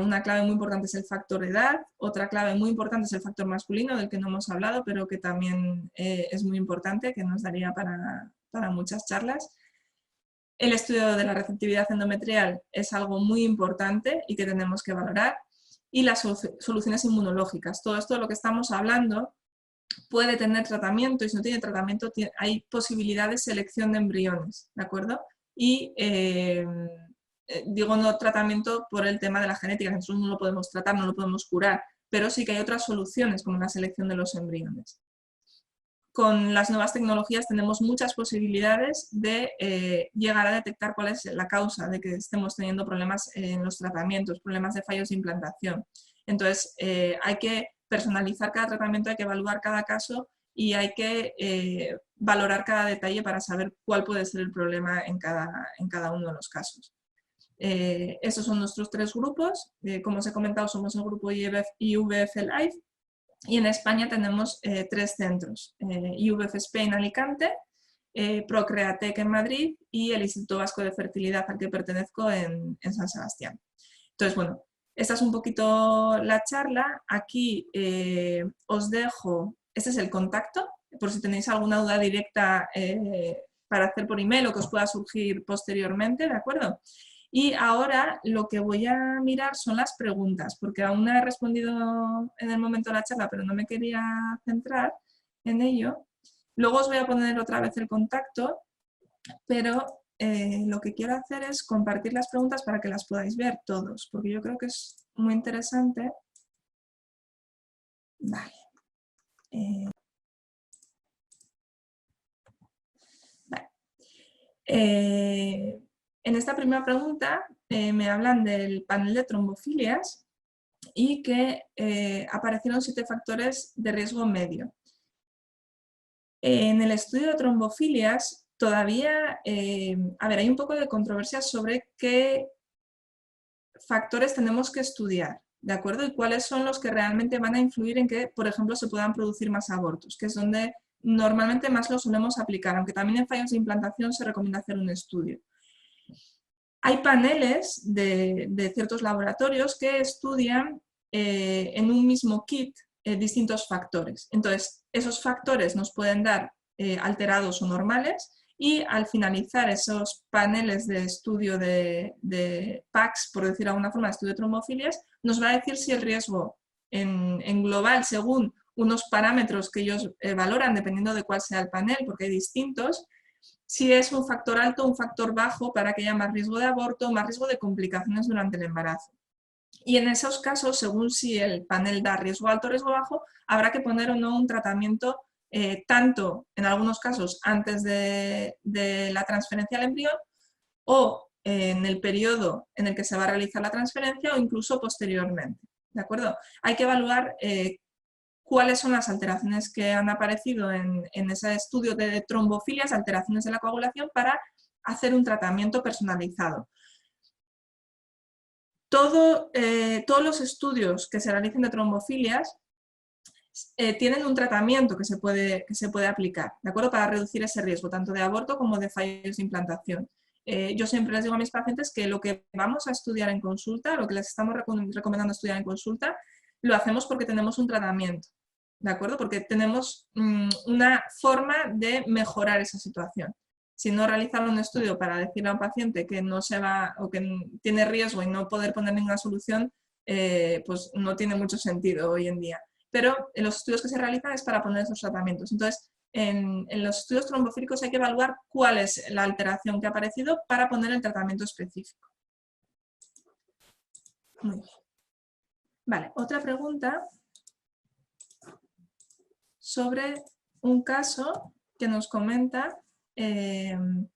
Una clave muy importante es el factor edad, otra clave muy importante es el factor masculino, del que no hemos hablado, pero que también es muy importante, que nos daría para muchas charlas. El estudio de la receptividad endometrial es algo muy importante y que tenemos que valorar. Y las soluciones inmunológicas. Todo esto de lo que estamos hablando puede tener tratamiento y si no tiene tratamiento hay posibilidad de selección de embriones, ¿de acuerdo? Y digo no tratamiento por el tema de la genética, nosotros no lo podemos tratar, no lo podemos curar, pero sí que hay otras soluciones como la selección de los embriones. Con las nuevas tecnologías tenemos muchas posibilidades de llegar a detectar cuál es la causa de que estemos teniendo problemas en los tratamientos, problemas de fallos de implantación. Entonces, hay que personalizar cada tratamiento, hay que evaluar cada caso y hay que valorar cada detalle para saber cuál puede ser el problema en cada uno de los casos. Estos son nuestros 3 grupos. Como os he comentado, somos el grupo IVF Life. Y en España tenemos 3 centros, IVF Spain Alicante, Procreatec en Madrid y el Instituto Vasco de Fertilidad al que pertenezco en San Sebastián. Entonces, bueno, esta es un poquito la charla. Aquí os dejo, este es el contacto, por si tenéis alguna duda directa para hacer por email o que os pueda surgir posteriormente, ¿de acuerdo? Y ahora lo que voy a mirar son las preguntas, porque aún no he respondido en el momento de la charla, pero no me quería centrar en ello. Luego os voy a poner otra vez el contacto, pero lo que quiero hacer es compartir las preguntas para que las podáis ver todos, porque yo creo que es muy interesante. Vale. En esta primera pregunta me hablan del panel de trombofilias y que aparecieron 7 factores de riesgo medio. En el estudio de trombofilias todavía, hay un poco de controversia sobre qué factores tenemos que estudiar, ¿de acuerdo? Y cuáles son los que realmente van a influir en que, por ejemplo, se puedan producir más abortos, que es donde normalmente más lo solemos aplicar, aunque también en fallos de implantación se recomienda hacer un estudio. Hay paneles de ciertos laboratorios que estudian en un mismo kit distintos factores. Entonces, esos factores nos pueden dar alterados o normales y al finalizar esos paneles de estudio de PACS, por decir de alguna forma, de estudio de trombofilias, nos va a decir si el riesgo en global, según unos parámetros que ellos valoran, dependiendo de cuál sea el panel, porque hay distintos, si es un factor alto o un factor bajo para que haya más riesgo de aborto, más riesgo de complicaciones durante el embarazo. Y en esos casos, según si el panel da riesgo alto o riesgo bajo, habrá que poner o no un tratamiento tanto, en algunos casos, antes de la transferencia al embrión o en el periodo en el que se va a realizar la transferencia o incluso posteriormente. ¿De acuerdo? Hay que evaluar cuáles son las alteraciones que han aparecido en ese estudio de trombofilias, alteraciones de la coagulación, para hacer un tratamiento personalizado. Todos los estudios que se realicen de trombofilias tienen un tratamiento que se puede aplicar, ¿de acuerdo? Para reducir ese riesgo, tanto de aborto como de fallos de implantación. Yo siempre les digo a mis pacientes que lo que vamos a estudiar en consulta, lo que les estamos recomendando estudiar en consulta, lo hacemos porque tenemos un tratamiento, ¿de acuerdo? Porque tenemos una forma de mejorar esa situación. Si no realizar un estudio para decirle a un paciente que no se va o que tiene riesgo y no poder poner ninguna solución, pues no tiene mucho sentido hoy en día. Pero en los estudios que se realizan es para poner esos tratamientos. Entonces, en los estudios trombofílicos hay que evaluar cuál es la alteración que ha aparecido para poner el tratamiento específico. Muy bien. Vale, otra pregunta sobre un caso que nos comenta en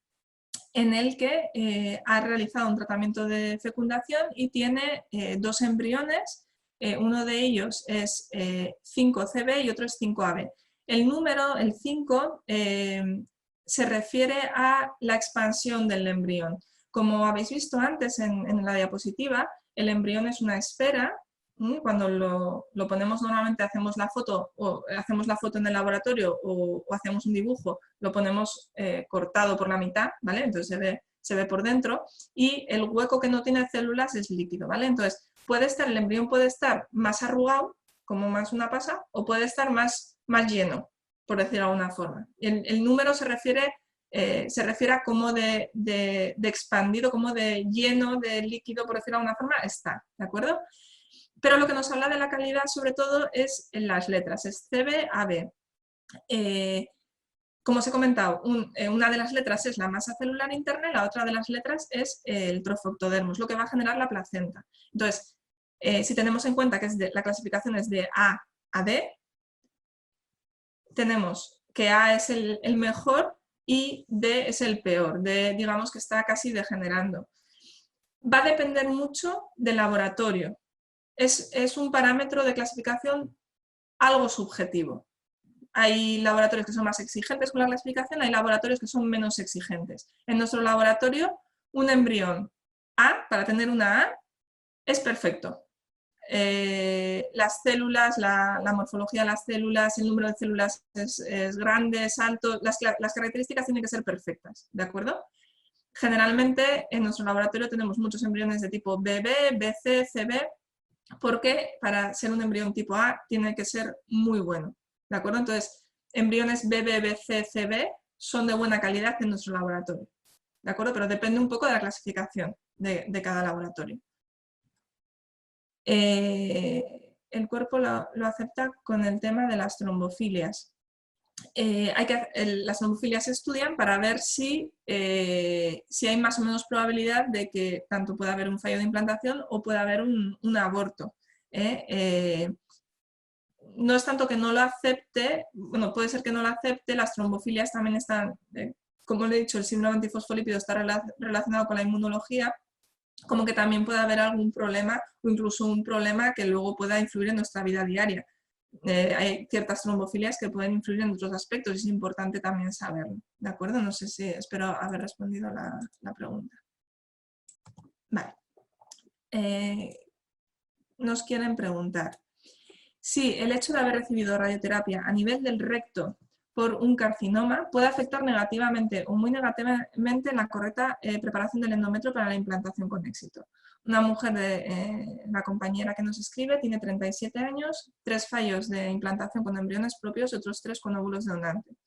el que ha realizado un tratamiento de fecundación y tiene 2 embriones. Uno de ellos es 5CB y otro es 5AB. El número, el 5, se refiere a la expansión del embrión. Como habéis visto antes en la diapositiva, el embrión es una esfera. Cuando lo ponemos normalmente, hacemos la foto en el laboratorio o hacemos un dibujo, lo ponemos cortado por la mitad, ¿vale? Entonces se ve por dentro y el hueco que no tiene células es líquido, ¿vale? Entonces el embrión puede estar más arrugado, como más una pasa, o puede estar más lleno, por decir de alguna forma. El número se refiere a cómo de expandido, cómo de lleno de líquido, por decir de alguna forma, está, ¿de acuerdo? Pero lo que nos habla de la calidad, sobre todo, es en las letras, es CB, AB. Como os he comentado, una de las letras es la masa celular interna y la otra de las letras es el trofoctodermos, lo que va a generar la placenta. Entonces, si tenemos en cuenta que la clasificación es de A a D, tenemos que A es el mejor y D es el peor. D, digamos que está casi degenerando. Va a depender mucho del laboratorio. Es un parámetro de clasificación algo subjetivo. Hay laboratorios que son más exigentes con la clasificación, hay laboratorios que son menos exigentes. En nuestro laboratorio, un embrión A, para tener una A, es perfecto. Las células, la morfología de las células, el número de células es grande, es alto, las características tienen que ser perfectas, ¿de acuerdo? Generalmente en nuestro laboratorio tenemos muchos embriones de tipo BB, BC, CB, porque para ser un embrión tipo A tiene que ser muy bueno, ¿de acuerdo? Entonces, embriones BB, BC, CB son de buena calidad en nuestro laboratorio, ¿de acuerdo? Pero depende un poco de la clasificación de cada laboratorio. El cuerpo lo acepta con el tema de las trombofilias. Las trombofilias se estudian para ver si hay más o menos probabilidad de que tanto pueda haber un fallo de implantación o pueda haber un aborto. No es tanto que no lo acepte, bueno, puede ser que no lo acepte, las trombofilias también están, como le he dicho, el síndrome antifosfolípido está relacionado con la inmunología, como que también puede haber algún problema o incluso un problema que luego pueda influir en nuestra vida diaria. Hay ciertas trombofilias que pueden influir en otros aspectos y es importante también saberlo, ¿de acuerdo? No sé si espero haber respondido la pregunta. Vale. Nos quieren preguntar si el hecho de haber recibido radioterapia a nivel del recto por un carcinoma puede afectar negativamente o muy negativamente la correcta preparación del endometrio para la implantación con éxito. Una mujer, la compañera que nos escribe, tiene 37 años, 3 fallos de implantación con embriones propios y otros 3 con óvulos de donante.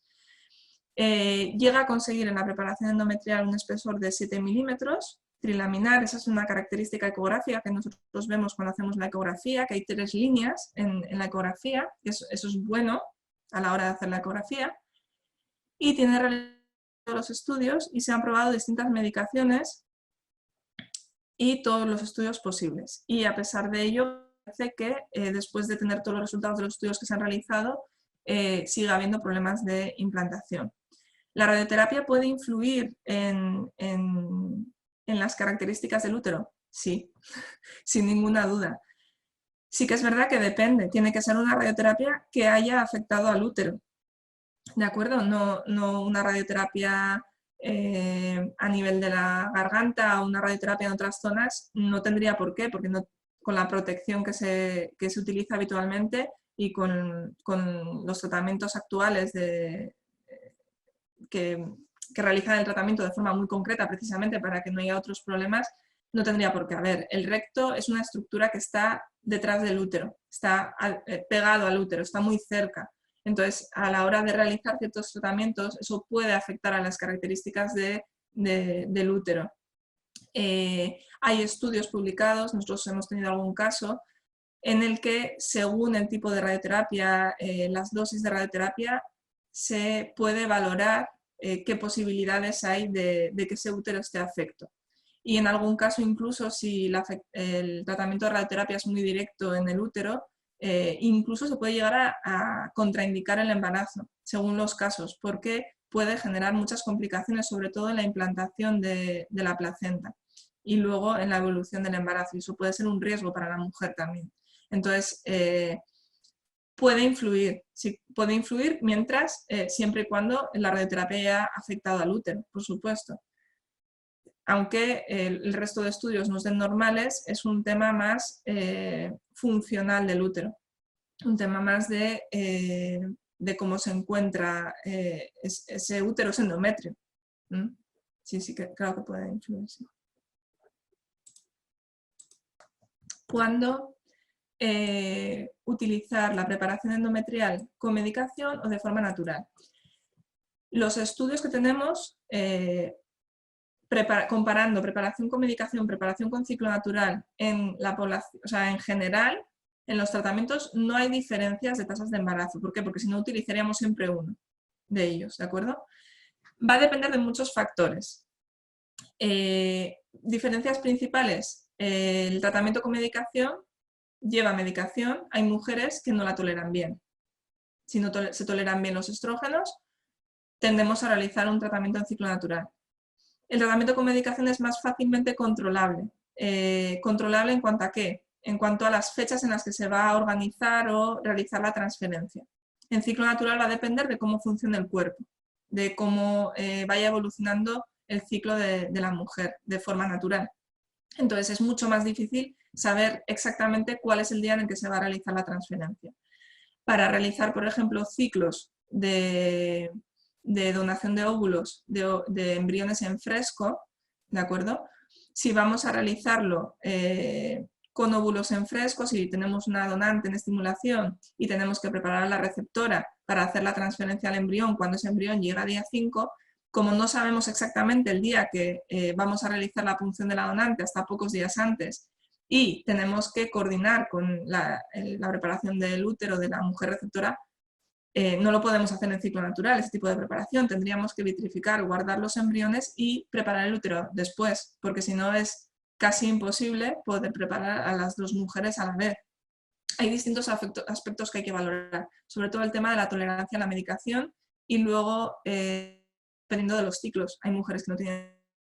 Llega a conseguir en la preparación endometrial un espesor de 7 milímetros, trilaminar, esa es una característica ecográfica que nosotros vemos cuando hacemos la ecografía, que hay 3 líneas en la ecografía, eso es bueno a la hora de hacer la ecografía, y tiene realizados los estudios y se han probado distintas medicaciones y todos los estudios posibles. Y a pesar de ello, parece que después de tener todos los resultados de los estudios que se han realizado, sigue habiendo problemas de implantación. ¿La radioterapia puede influir en las características del útero? Sí, sin ninguna duda. Sí que es verdad que depende, tiene que ser una radioterapia que haya afectado al útero, ¿de acuerdo? No una radioterapia a nivel de la garganta o una radioterapia en otras zonas, no tendría por qué, porque con la protección que se utiliza habitualmente y con los tratamientos actuales que realizan el tratamiento de forma muy concreta precisamente para que no haya otros problemas, no tendría por qué haber. El recto es una estructura que está detrás del útero, está pegado al útero, está muy cerca. Entonces, a la hora de realizar ciertos tratamientos, eso puede afectar a las características del útero. Hay estudios publicados, nosotros hemos tenido algún caso, en el que según el tipo de radioterapia, las dosis de radioterapia, se puede valorar qué posibilidades hay de que ese útero esté afecto. Y en algún caso, incluso si el tratamiento de radioterapia es muy directo en el útero, incluso se puede llegar a contraindicar el embarazo, según los casos, porque puede generar muchas complicaciones, sobre todo en la implantación de la placenta y luego en la evolución del embarazo. Y eso puede ser un riesgo para la mujer también. Entonces, puede influir, sí, puede influir mientras, siempre y cuando la radioterapia haya afectado al útero, por supuesto. Aunque el resto de estudios no den normales, es un tema más funcional del útero, un tema más de cómo se encuentra ese útero, ese endometrio. Sí, claro que puede influir. Sí. ¿Cuándo utilizar la preparación endometrial con medicación o de forma natural? Los estudios que tenemos comparando preparación con medicación, preparación con ciclo natural en la población, o sea, en general, En los tratamientos no hay diferencias de tasas de embarazo. ¿Por qué? Porque si no utilizaríamos siempre uno de ellos, ¿de acuerdo? Va a depender de muchos factores. Diferencias principales. El tratamiento con medicación lleva medicación. Hay mujeres que no la toleran bien. Si no se toleran bien los estrógenos, tendemos a realizar un tratamiento en ciclo natural. El tratamiento con medicación es más fácilmente controlable. ¿Controlable en cuanto a qué? En cuanto a las fechas en las que se va a organizar o realizar la transferencia. En ciclo natural va a depender de cómo funcione el cuerpo, de cómo vaya evolucionando el ciclo de la mujer de forma natural. Entonces es mucho más difícil saber exactamente cuál es el día en el que se va a realizar la transferencia. Para realizar, por ejemplo, ciclos de donación de óvulos, de embriones en fresco, ¿de acuerdo? Si vamos a realizarlo con óvulos en fresco, si tenemos una donante en estimulación y tenemos que preparar a la receptora para hacer la transferencia al embrión cuando ese embrión llega a día 5, como no sabemos exactamente el día que vamos a realizar la punción de la donante hasta pocos días antes y tenemos que coordinar con la preparación del útero de la mujer receptora, no lo podemos hacer en ciclo natural, ese tipo de preparación. Tendríamos que vitrificar, guardar los embriones y preparar el útero después, porque si no es casi imposible poder preparar a las dos mujeres a la vez. Hay distintos aspectos que hay que valorar, sobre todo el tema de la tolerancia a la medicación y luego, dependiendo de los ciclos. Hay mujeres que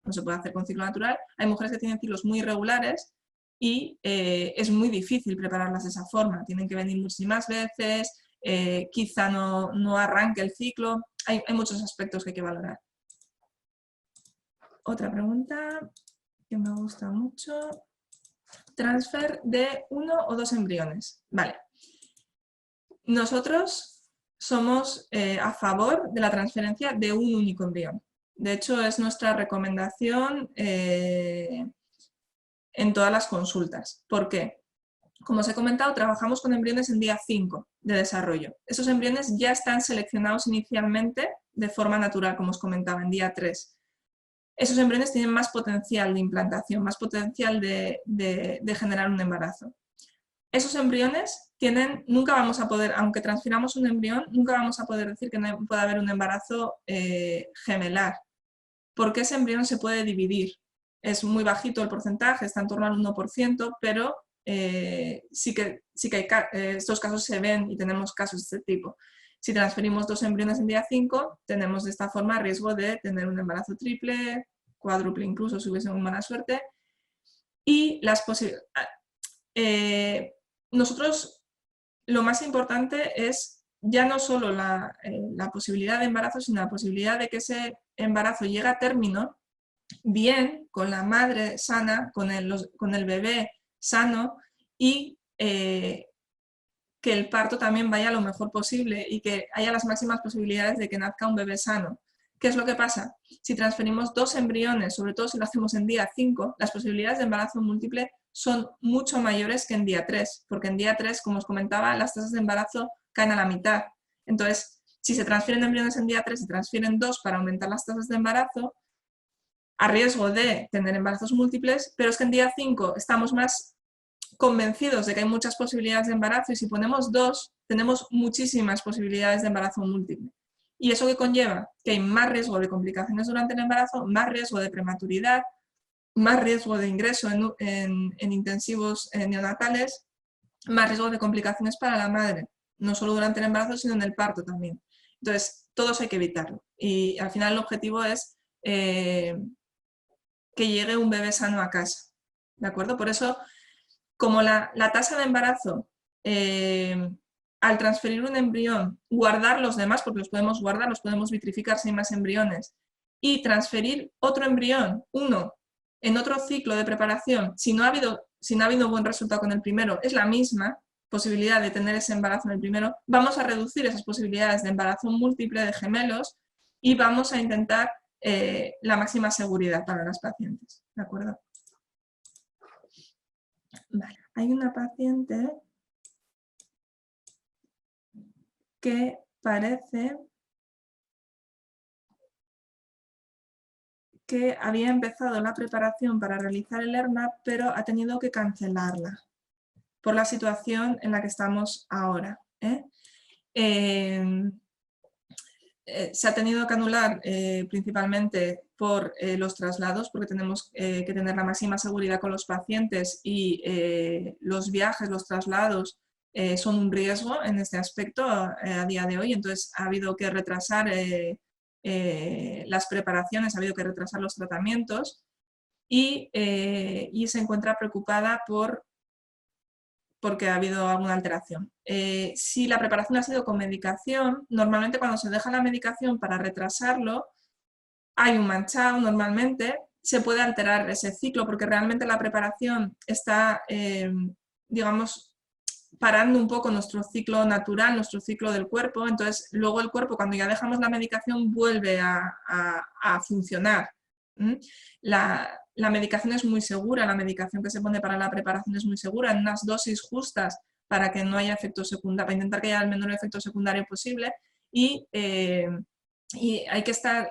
no se puede hacer con ciclo natural, hay mujeres que tienen ciclos muy irregulares y es muy difícil prepararlas de esa forma. Tienen que venir muchísimas veces, quizá no arranque el ciclo. Hay muchos aspectos que hay que valorar. Otra pregunta que me gusta mucho. Transfer de 1 o 2 embriones. Vale. Nosotros somos a favor de la transferencia de un único embrión. De hecho, es nuestra recomendación en todas las consultas. ¿Por qué? Como os he comentado, trabajamos con embriones en día 5 de desarrollo. Esos embriones ya están seleccionados inicialmente de forma natural, como os comentaba, en día 3. Esos embriones tienen más potencial de implantación, más potencial de generar un embarazo. Esos embriones nunca vamos a poder, aunque transfiramos un embrión, nunca vamos a poder decir que no puede haber un embarazo gemelar, porque ese embrión se puede dividir. Es muy bajito el porcentaje, está en torno al 1%, pero sí que hay, estos casos se ven y tenemos casos de este tipo. Si transferimos 2 embriones en día 5, tenemos de esta forma riesgo de tener un embarazo triple, cuádruple incluso si hubiese una mala suerte. Y las posibilidades... nosotros lo más importante es ya no solo la posibilidad de embarazo, sino la posibilidad de que ese embarazo llegue a término bien, con la madre sana, con el bebé sano y que el parto también vaya lo mejor posible y que haya las máximas posibilidades de que nazca un bebé sano. ¿Qué es lo que pasa? Si transferimos 2 embriones, sobre todo si lo hacemos en día 5, las posibilidades de embarazo múltiple son mucho mayores que en día 3, porque en día 3, como os comentaba, las tasas de embarazo caen a la mitad. Entonces, si se transfieren embriones en día 3, se transfieren 2 para aumentar las tasas de embarazo, a riesgo de tener embarazos múltiples, pero es que en día 5 estamos más convencidos de que hay muchas posibilidades de embarazo y si ponemos 2, tenemos muchísimas posibilidades de embarazo múltiple. ¿Y eso qué conlleva? Que hay más riesgo de complicaciones durante el embarazo, más riesgo de prematuridad, más riesgo de ingreso en intensivos neonatales, más riesgo de complicaciones para la madre, no solo durante el embarazo, sino en el parto también. Entonces, todo eso hay que evitarlo. Y al final el objetivo es que llegue un bebé sano a casa. ¿De acuerdo? Por eso, como la tasa de embarazo, al transferir un embrión, guardar los demás, porque los podemos guardar, los podemos vitrificar si hay más embriones, y transferir otro embrión, uno, en otro ciclo de preparación, si no ha habido buen resultado con el primero, es la misma posibilidad de tener ese embarazo en el primero, vamos a reducir esas posibilidades de embarazo múltiple de gemelos y vamos a intentar la máxima seguridad para las pacientes. ¿De acuerdo? Vale. Hay una paciente que parece que había empezado la preparación para realizar el ERNAP, pero ha tenido que cancelarla. por la situación en la que estamos ahora. Se ha tenido que anular principalmente por los traslados, porque tenemos que tener la máxima seguridad con los pacientes y los viajes, los traslados son un riesgo en este aspecto a día de hoy. Entonces ha habido que retrasar las preparaciones, ha habido que retrasar los tratamientos y se encuentra preocupada porque ha habido alguna alteración. Si la preparación ha sido con medicación, normalmente cuando se deja la medicación para retrasarlo, hay un manchado normalmente, se puede alterar ese ciclo porque realmente la preparación está, digamos, parando un poco nuestro ciclo natural, nuestro ciclo del cuerpo, entonces luego el cuerpo cuando ya dejamos la medicación vuelve a funcionar. La medicación es muy segura, la medicación que se pone para la preparación es muy segura, en unas dosis justas para que no haya efectos secundarios, para intentar que haya el menor efecto secundario posible y hay que estar,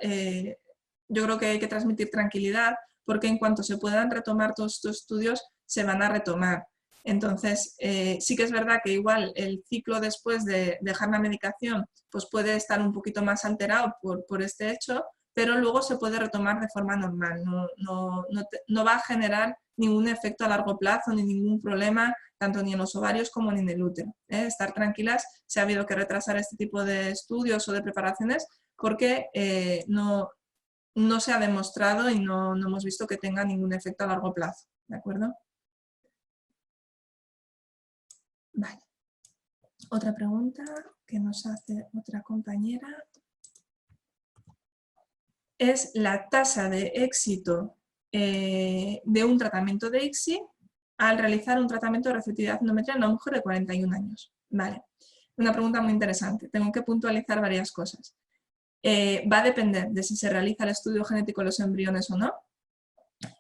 yo creo que hay que transmitir tranquilidad porque en cuanto se puedan retomar todos estos estudios se van a retomar. Entonces, sí que es verdad que igual el ciclo después de dejar la medicación pues puede estar un poquito más alterado por este hecho, pero luego se puede retomar de forma normal, no va a generar ningún efecto a largo plazo ni ningún problema, tanto ni en los ovarios como ni en el útero. Estar tranquilas, se ha habido que retrasar este tipo de estudios o de preparaciones porque no se ha demostrado y no hemos visto que tenga ningún efecto a largo plazo, ¿de acuerdo? Vale. Otra pregunta que nos hace otra compañera es la tasa de éxito de un tratamiento de ICSI al realizar un tratamiento de receptividad endometrial en una mujer de 41 años. Vale. Una pregunta muy interesante. Tengo que puntualizar varias cosas. Va a depender de si se realiza el estudio genético de los embriones o no.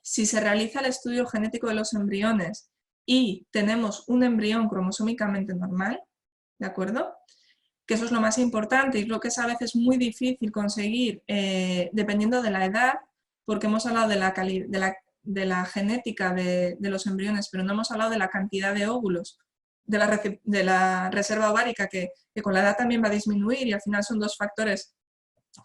Si se realiza el estudio genético de los embriones y tenemos un embrión cromosómicamente normal, ¿de acuerdo? Que eso es lo más importante y lo que es a veces muy difícil conseguir dependiendo de la edad, porque hemos hablado de la genética de los embriones, pero no hemos hablado de la cantidad de óvulos, de la reserva ovárica, que con la edad también va a disminuir y al final son dos factores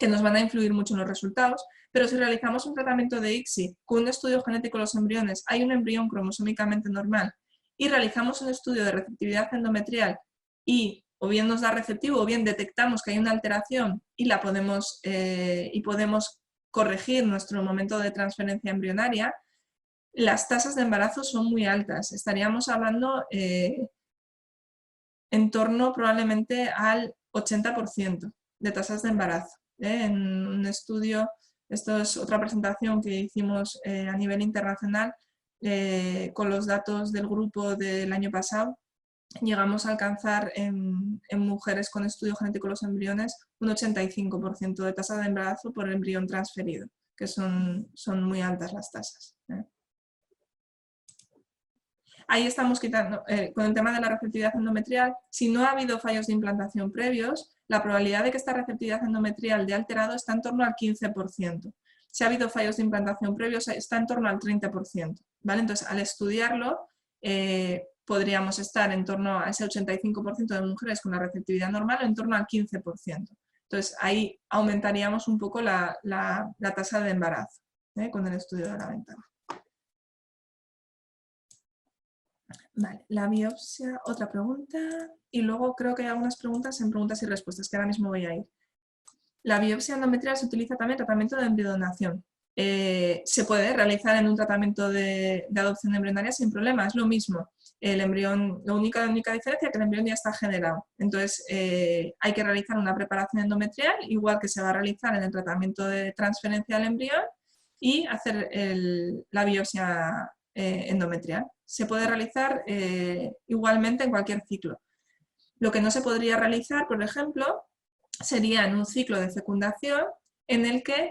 que nos van a influir mucho en los resultados, pero si realizamos un tratamiento de ICSI con un estudio genético de los embriones, hay un embrión cromosómicamente normal y realizamos un estudio de receptividad endometrial y o bien nos da receptivo o bien detectamos que hay una alteración y podemos corregir nuestro momento de transferencia embrionaria, las tasas de embarazo son muy altas. Estaríamos hablando en torno probablemente al 80% de tasas de embarazo. En un estudio, esto es otra presentación que hicimos a nivel internacional con los datos del grupo del año pasado, llegamos a alcanzar en mujeres con estudio genético de los embriones un 85% de tasa de embarazo por embrión transferido, que son muy altas las tasas. Ahí estamos quitando, con el tema de la receptividad endometrial, si no ha habido fallos de implantación previos, la probabilidad de que esta receptividad endometrial de alterado está en torno al 15%. Si ha habido fallos de implantación previos, está en torno al 30%. ¿Vale? Entonces, al estudiarlo, podríamos estar en torno a ese 85% de mujeres con la receptividad normal o en torno al 15%. Entonces, ahí aumentaríamos un poco la tasa de embarazo con el estudio de la ventana. Vale, la biopsia, otra pregunta, y luego creo que hay algunas preguntas en preguntas y respuestas, que ahora mismo voy a ir. La biopsia endometrial se utiliza también en tratamiento de embriodonación. Se puede realizar en un tratamiento de adopción embrionaria sin problema, es lo mismo. El embrión, la única diferencia es que el embrión ya está generado. Entonces hay que realizar una preparación endometrial, igual que se va a realizar en el tratamiento de transferencia del embrión, y hacer la biopsia endometrial. Se puede realizar igualmente en cualquier ciclo. Lo que no se podría realizar, por ejemplo, sería en un ciclo de fecundación en el que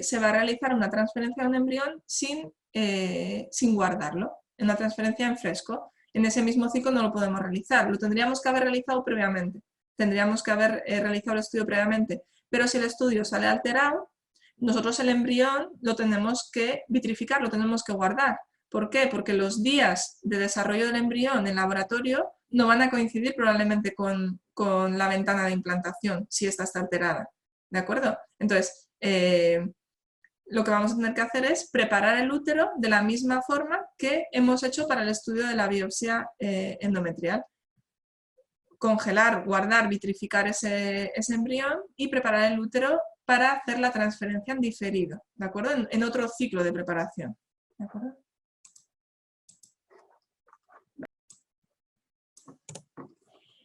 se va a realizar una transferencia de un embrión sin guardarlo, en una transferencia en fresco. En ese mismo ciclo no lo podemos realizar, lo tendríamos que haber realizado previamente, tendríamos que haber realizado el estudio previamente, pero si el estudio sale alterado, nosotros el embrión lo tenemos que vitrificar, lo tenemos que guardar, ¿Por qué? Porque los días de desarrollo del embrión en laboratorio no van a coincidir probablemente con la ventana de implantación, si esta está alterada. ¿De acuerdo? Entonces, lo que vamos a tener que hacer es preparar el útero de la misma forma que hemos hecho para el estudio de la biopsia endometrial. Congelar, guardar, vitrificar ese embrión y preparar el útero para hacer la transferencia en diferido, ¿de acuerdo? En otro ciclo de preparación, ¿de acuerdo?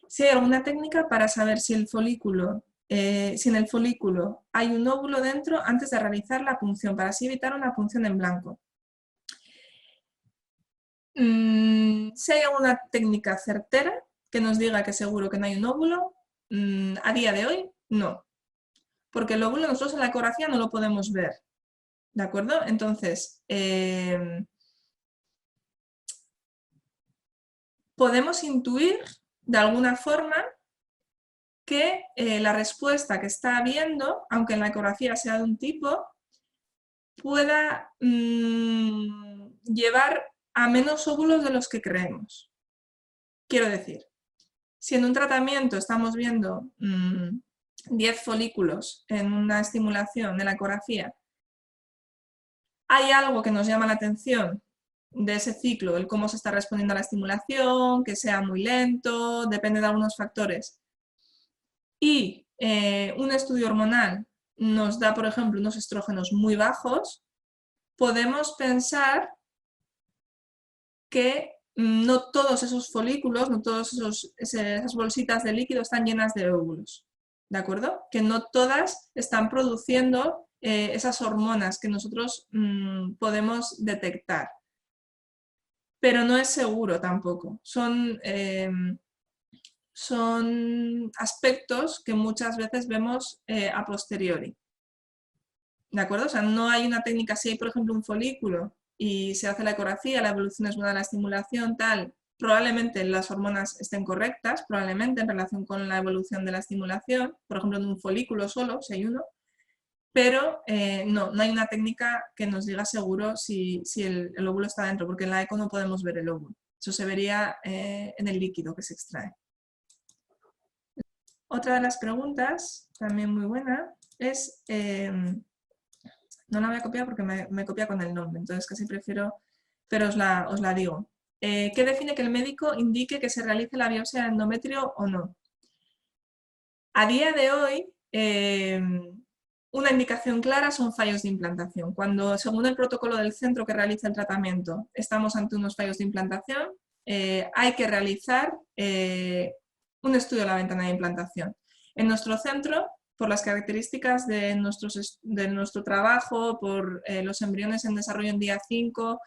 Si hay alguna técnica para saber si el folículo, si en el folículo hay un óvulo dentro antes de realizar la punción, para así evitar una punción en blanco. Si hay alguna técnica certera que nos diga que seguro que no hay un óvulo, a día de hoy no. Porque el óvulo nosotros en la ecografía no lo podemos ver, ¿de acuerdo? Entonces, podemos intuir de alguna forma que la respuesta que está habiendo, aunque en la ecografía sea de un tipo, pueda llevar a menos óvulos de los que creemos. Quiero decir, si en un tratamiento estamos viendo 10 folículos en una estimulación de la ecografía, hay algo que nos llama la atención de ese ciclo, el cómo se está respondiendo a la estimulación, que sea muy lento, depende de algunos factores. Y un estudio hormonal nos da, por ejemplo, unos estrógenos muy bajos, podemos pensar que no todos esos folículos, no todas esas bolsitas de líquido están llenas de óvulos, ¿de acuerdo? Que no todas están produciendo esas hormonas que nosotros podemos detectar. Pero no es seguro tampoco. Son aspectos que muchas veces vemos a posteriori. ¿De acuerdo? O sea, no hay una técnica, si hay por ejemplo un folículo y se hace la ecografía, la evolución es buena, la estimulación, tal, probablemente las hormonas estén correctas, probablemente en relación con la evolución de la estimulación, por ejemplo en un folículo solo, si hay uno, pero no hay una técnica que nos diga seguro si el óvulo está dentro, porque en la eco no podemos ver el óvulo. Eso se vería en el líquido que se extrae. Otra de las preguntas, también muy buena, es, no la voy a copiar porque me copia con el nombre, entonces casi prefiero, pero os la digo. ¿Qué define que el médico indique que se realice la biopsia de endometrio o no? A día de hoy, una indicación clara son fallos de implantación. Cuando, según el protocolo del centro que realiza el tratamiento, estamos ante unos fallos de implantación, hay que realizar un estudio de la ventana de implantación. En nuestro centro, por las características de nuestro trabajo, por los embriones en desarrollo en día 5,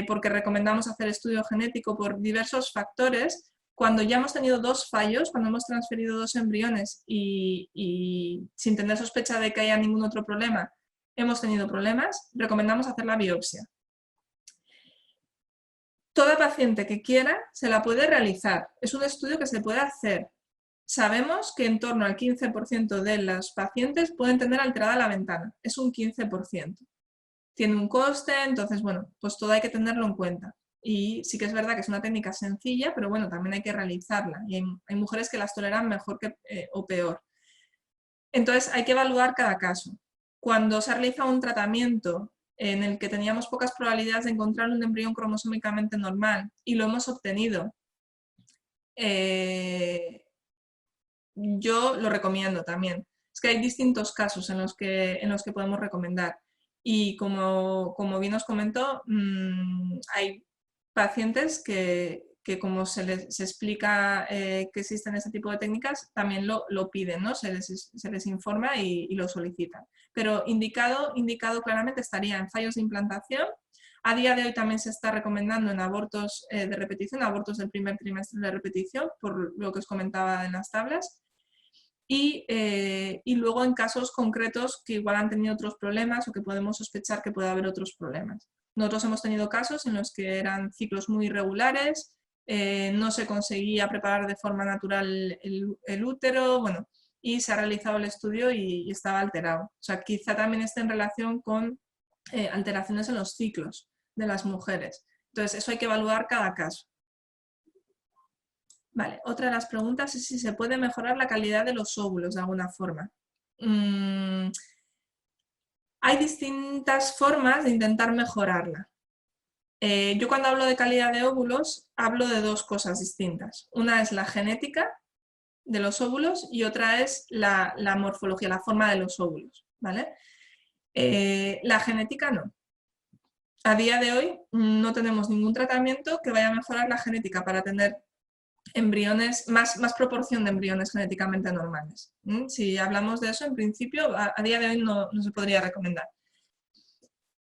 porque recomendamos hacer estudio genético por diversos factores, cuando ya hemos tenido 2 fallos, cuando hemos transferido 2 embriones y sin tener sospecha de que haya ningún otro problema, hemos tenido problemas, recomendamos hacer la biopsia. Toda paciente que quiera se la puede realizar, es un estudio que se puede hacer. Sabemos que en torno al 15% de los pacientes pueden tener alterada la ventana, es un 15%. Tiene un coste, entonces bueno, pues todo hay que tenerlo en cuenta. Y sí que es verdad que es una técnica sencilla, pero bueno, también hay que realizarla. Y hay mujeres que las toleran mejor o peor. Entonces hay que evaluar cada caso. Cuando se realiza un tratamiento en el que teníamos pocas probabilidades de encontrar un embrión cromosómicamente normal y lo hemos obtenido, yo lo recomiendo también. Es que hay distintos casos en los que podemos recomendar. Y como bien os comentó, hay pacientes que como se explica que existen este tipo de técnicas, también lo piden, ¿no? Se les informa y lo solicitan. Pero indicado claramente estaría en fallos de implantación. A día de hoy también se está recomendando en abortos de repetición, abortos del primer trimestre de repetición, por lo que os comentaba en las tablas. Y luego en casos concretos que igual han tenido otros problemas o que podemos sospechar que puede haber otros problemas. Nosotros hemos tenido casos en los que eran ciclos muy irregulares, no se conseguía preparar de forma natural el útero, bueno, y se ha realizado el estudio y estaba alterado. O sea, quizá también esté en relación con alteraciones en los ciclos de las mujeres. Entonces, eso hay que evaluar cada caso. Vale, otra de las preguntas es si se puede mejorar la calidad de los óvulos de alguna forma. Hay distintas formas de intentar mejorarla. Yo cuando hablo de calidad de óvulos, hablo de dos cosas distintas. Una es la genética de los óvulos y otra es la morfología, la forma de los óvulos, ¿vale? La genética no. A día de hoy no tenemos ningún tratamiento que vaya a mejorar la genética para tener embriones, más proporción de embriones genéticamente normales. Si hablamos de eso, en principio, a día de hoy no se podría recomendar.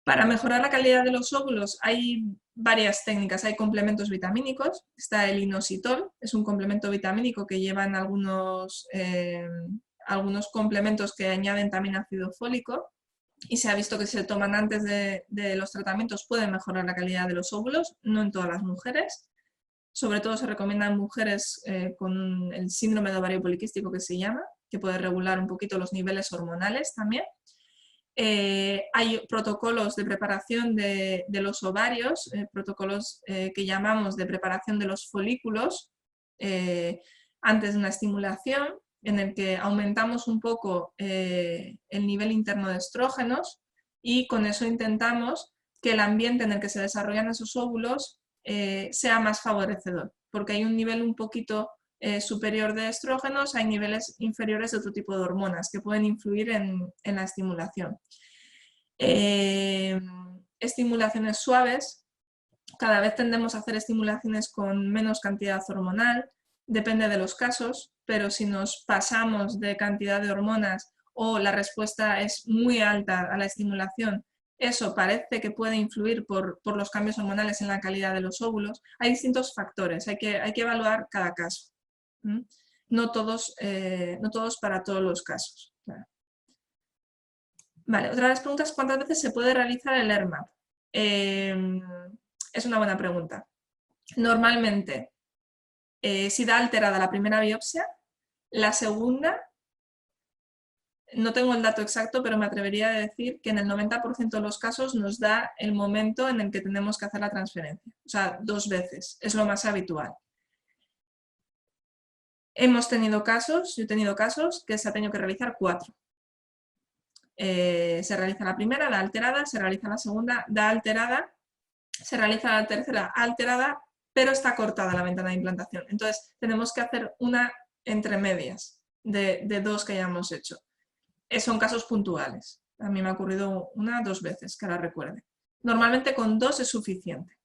Para mejorar la calidad de los óvulos hay varias técnicas, hay complementos vitamínicos, está el inositol, es un complemento vitamínico que llevan algunos complementos que añaden también ácido fólico y se ha visto que si se toman antes de los tratamientos pueden mejorar la calidad de los óvulos, no en todas las mujeres. Sobre todo se recomienda en mujeres con el síndrome de ovario poliquístico que se llama, que puede regular un poquito los niveles hormonales también. Hay protocolos de preparación de los ovarios, protocolos que llamamos de preparación de los folículos antes de una estimulación, en el que aumentamos un poco el nivel interno de estrógenos y con eso intentamos que el ambiente en el que se desarrollan esos óvulos sea más favorecedor, porque hay un nivel un poquito superior de estrógenos, hay niveles inferiores de otro tipo de hormonas que pueden influir en la estimulación. Estimulaciones suaves, cada vez tendemos a hacer estimulaciones con menos cantidad hormonal, depende de los casos, pero si nos pasamos de cantidad de hormonas o la respuesta es muy alta a la estimulación, eso parece que puede influir por los cambios hormonales en la calidad de los óvulos. Hay distintos factores, hay que evaluar cada caso. No todos para todos los casos. Claro. Vale, otra de las preguntas, ¿cuántas veces se puede realizar el ERMAP? Es una buena pregunta. Normalmente, si da alterada la primera biopsia, la segunda, no tengo el dato exacto, pero me atrevería a decir que en el 90% de los casos nos da el momento en el que tenemos que hacer la transferencia. O sea, 2 veces, es lo más habitual. Hemos tenido casos, yo he tenido casos que se ha tenido que realizar 4. Se realiza la primera, da alterada, se realiza la segunda, da alterada, se realiza la tercera, alterada, pero está cortada la ventana de implantación. Entonces, tenemos que hacer una entre medias de 2 que hayamos hecho. Son casos puntuales. A mí me ha ocurrido 1 o 2 veces, que ahora recuerde. Normalmente con 2 es suficiente.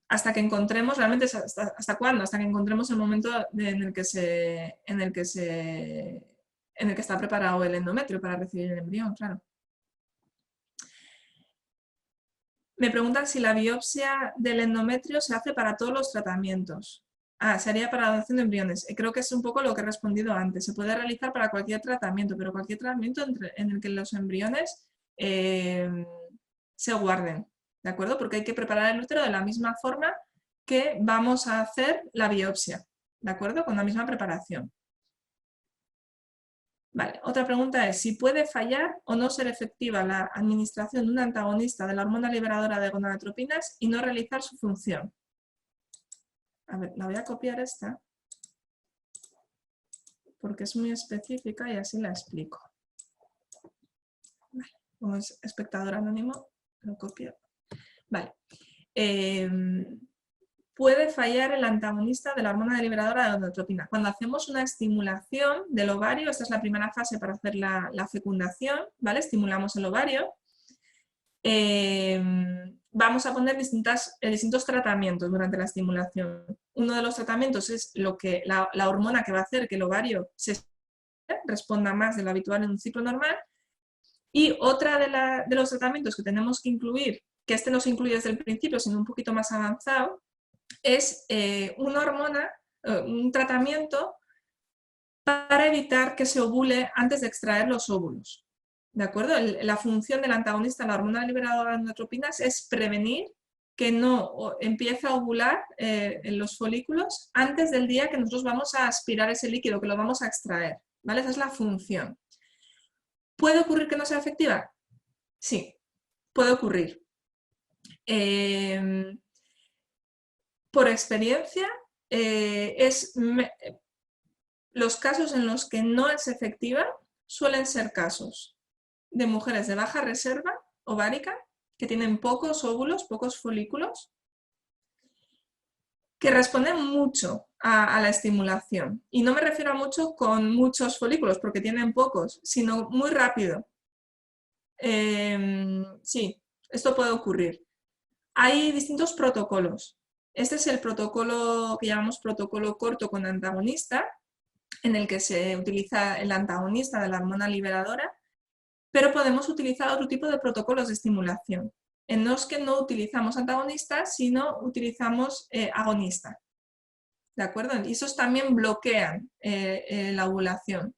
Hasta que encontremos, realmente, ¿hasta cuándo? Hasta que encontremos el momento en el que está preparado el endometrio para recibir el embrión, claro. Me preguntan si la biopsia del endometrio se hace para todos los tratamientos. Sería para la donación de embriones. Creo que es un poco lo que he respondido antes. Se puede realizar para cualquier tratamiento, pero cualquier tratamiento en el que los embriones se guarden, ¿de acuerdo? Porque hay que preparar el útero de la misma forma que vamos a hacer la biopsia, ¿de acuerdo? Con la misma preparación. Vale, otra pregunta es si puede fallar o no ser efectiva la administración de un antagonista de la hormona liberadora de gonadotropinas y no realizar su función. A ver, la voy a copiar esta, porque es muy específica y así la explico. Vale, como es espectador anónimo, lo copio. Vale. Puede fallar el antagonista de la hormona liberadora de gonadotropina. Cuando hacemos una estimulación del ovario, esta es la primera fase para hacer la fecundación, ¿vale? Estimulamos el ovario. Vamos a poner distintos tratamientos durante la estimulación. Uno de los tratamientos es la hormona que va a hacer que el ovario responda más de lo habitual en un ciclo normal. Y otra de los tratamientos que tenemos que incluir, que este no se incluye desde el principio, sino un poquito más avanzado, es una hormona, un tratamiento para evitar que se ovule antes de extraer los óvulos. ¿De acuerdo? La función del antagonista, la hormona liberadora de gonadotropinas, es prevenir que no empiece a ovular en los folículos antes del día que nosotros vamos a aspirar ese líquido, que lo vamos a extraer, ¿vale? Esa es la función. ¿Puede ocurrir que no sea efectiva? Sí. puede ocurrir. Por experiencia, los casos en los que no es efectiva suelen ser casos de mujeres de baja reserva ovárica que tienen pocos óvulos, pocos folículos, que responden mucho a la estimulación. Y no me refiero a mucho con muchos folículos, porque tienen pocos, sino muy rápido. Sí, esto puede ocurrir. Hay distintos protocolos. Este es el protocolo que llamamos protocolo corto con antagonista, en el que se utiliza el antagonista de la hormona liberadora, pero podemos utilizar otro tipo de protocolos de estimulación, en los que no utilizamos antagonista, sino utilizamos agonista. ¿De acuerdo? Y esos también bloquean la ovulación.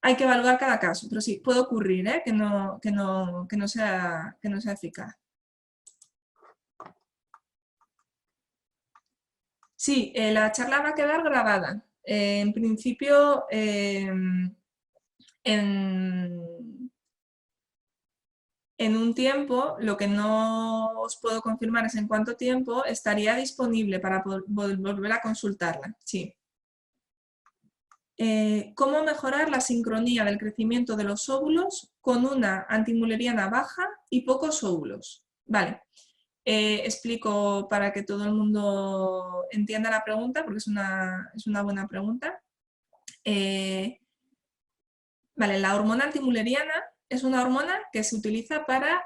Hay que evaluar cada caso, pero sí, puede ocurrir que no sea eficaz. Sí, la charla va a quedar grabada. En principio, en un tiempo, lo que no os puedo confirmar es en cuánto tiempo estaría disponible para volver a consultarla. Sí. ¿Cómo mejorar la sincronía del crecimiento de los óvulos con una antimülleriana baja y pocos óvulos? Vale. Explico para que todo el mundo entienda la pregunta, porque es una buena pregunta. Vale, la hormona antimülleriana es una hormona que se utiliza para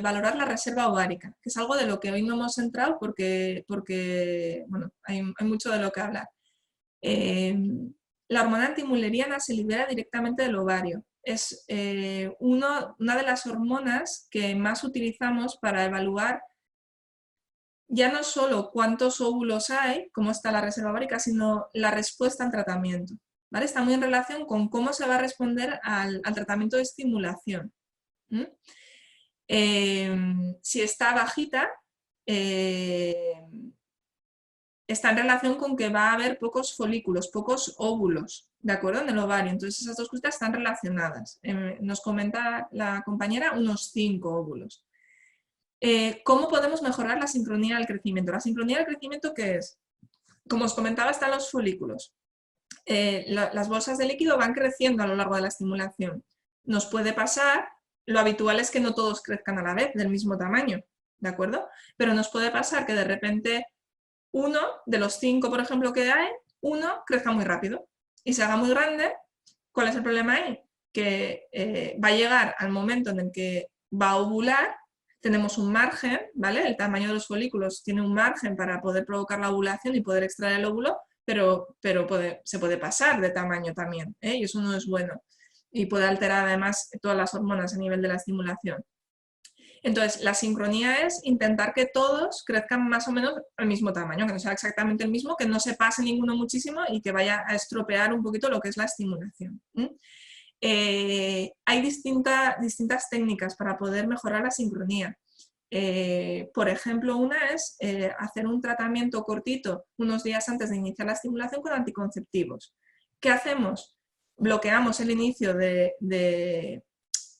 valorar la reserva ovárica, que es algo de lo que hoy no hemos entrado porque bueno, hay mucho de lo que hablar. La hormona antimülleriana se libera directamente del ovario. Es una de las hormonas que más utilizamos para evaluar ya no solo cuántos óvulos hay, cómo está la reserva ovárica, sino la respuesta al tratamiento. ¿Vale? Está muy en relación con cómo se va a responder al tratamiento de estimulación. Si está bajita, está en relación con que va a haber pocos folículos, pocos óvulos, ¿de acuerdo? En el ovario. Entonces esas dos cosas están relacionadas. Nos comenta la compañera unos 5 óvulos. ¿Cómo podemos mejorar la sincronía del crecimiento? ¿La sincronía del crecimiento qué es? Como os comentaba, están los folículos. Las bolsas de líquido van creciendo a lo largo de la estimulación. Nos puede pasar, lo habitual es que no todos crezcan a la vez, del mismo tamaño, ¿de acuerdo? Pero nos puede pasar que de repente uno de los 5, por ejemplo, que hay, uno crezca muy rápido y se haga muy grande. ¿Cuál es el problema ahí? Que va a llegar al momento en el que va a ovular, tenemos un margen, ¿vale? El tamaño de los folículos tiene un margen para poder provocar la ovulación y poder extraer el óvulo, pero se puede pasar de tamaño también, y eso no es bueno. Y puede alterar además todas las hormonas a nivel de la estimulación. Entonces, la sincronía es intentar que todos crezcan más o menos al mismo tamaño, que no sea exactamente el mismo, que no se pase ninguno muchísimo y que vaya a estropear un poquito lo que es la estimulación. Hay distintas técnicas para poder mejorar la sincronía. Por ejemplo, una es hacer un tratamiento cortito unos días antes de iniciar la estimulación con anticonceptivos. ¿Qué hacemos? Bloqueamos el inicio de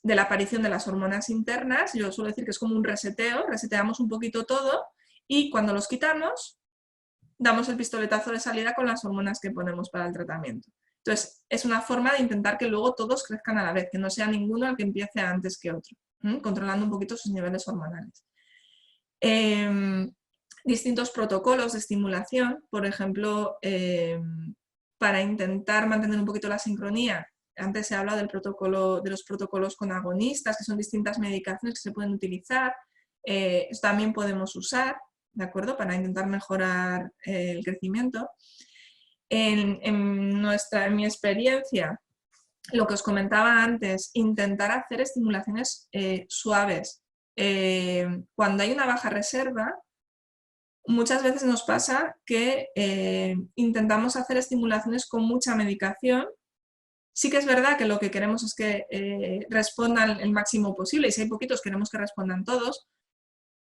la aparición de las hormonas internas. Yo suelo decir que es como un reseteo, reseteamos un poquito todo y cuando los quitamos damos el pistoletazo de salida con las hormonas que ponemos para el tratamiento. Entonces, es una forma de intentar que luego todos crezcan a la vez, que no sea ninguno el que empiece antes que otro, controlando un poquito sus niveles hormonales. Distintos protocolos de estimulación, por ejemplo, para intentar mantener un poquito la sincronía. Antes se habla de los protocolos con agonistas, que son distintas medicaciones que se pueden utilizar. También podemos usar, ¿de acuerdo? Para intentar mejorar el crecimiento. En mi experiencia, lo que os comentaba antes, intentar hacer estimulaciones suaves. Cuando hay una baja reserva, muchas veces nos pasa que intentamos hacer estimulaciones con mucha medicación. Sí que es verdad que lo que queremos es que respondan el máximo posible, y si hay poquitos queremos que respondan todos,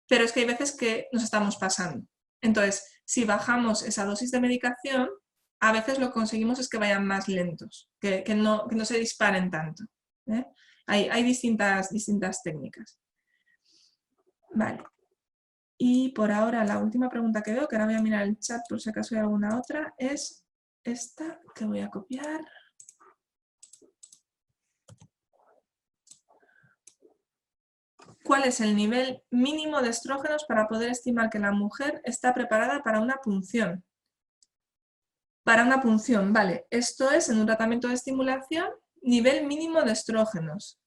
pero es que hay veces que nos estamos pasando. Entonces, si bajamos esa dosis de medicación, a veces lo que conseguimos es que vayan más lentos, que no se disparen tanto. Hay distintas técnicas. Vale. Y por ahora la última pregunta que veo, que ahora voy a mirar el chat por si acaso hay alguna otra, es esta que voy a copiar. ¿Cuál es el nivel mínimo de estrógenos para poder estimar que la mujer está preparada para una punción? Para una punción, vale. Esto es en un tratamiento de estimulación, nivel mínimo de estrógenos.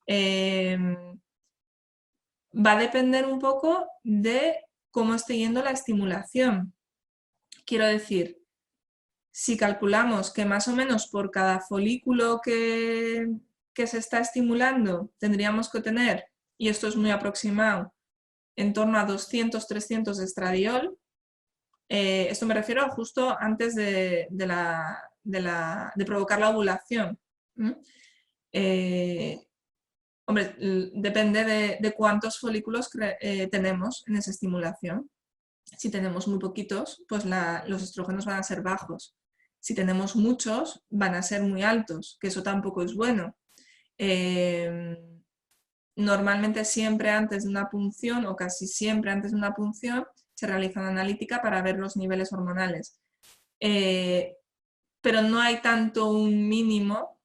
Va a depender un poco de cómo esté yendo la estimulación. Quiero decir, si calculamos que más o menos por cada folículo que se está estimulando tendríamos que tener, y esto es muy aproximado, en torno a 200-300 de estradiol, esto me refiero justo antes de provocar la ovulación. Hombre, depende de cuántos folículos tenemos en esa estimulación. Si tenemos muy poquitos, pues los estrógenos van a ser bajos. Si tenemos muchos, van a ser muy altos, que eso tampoco es bueno. Normalmente siempre antes de una punción, o casi siempre antes de una punción, se realiza una analítica para ver los niveles hormonales. Pero no hay tanto un mínimo,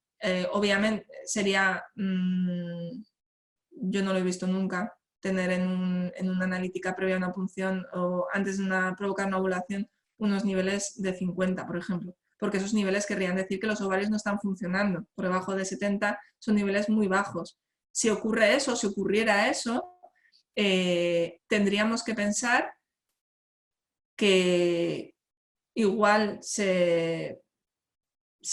obviamente sería, yo no lo he visto nunca, tener en una analítica previa a una punción o antes de provocar una ovulación unos niveles de 50, por ejemplo, porque esos niveles querrían decir que los ovarios no están funcionando. Por debajo de 70 son niveles muy bajos. Si ocurre eso, si ocurriera eso, tendríamos que pensar que igual se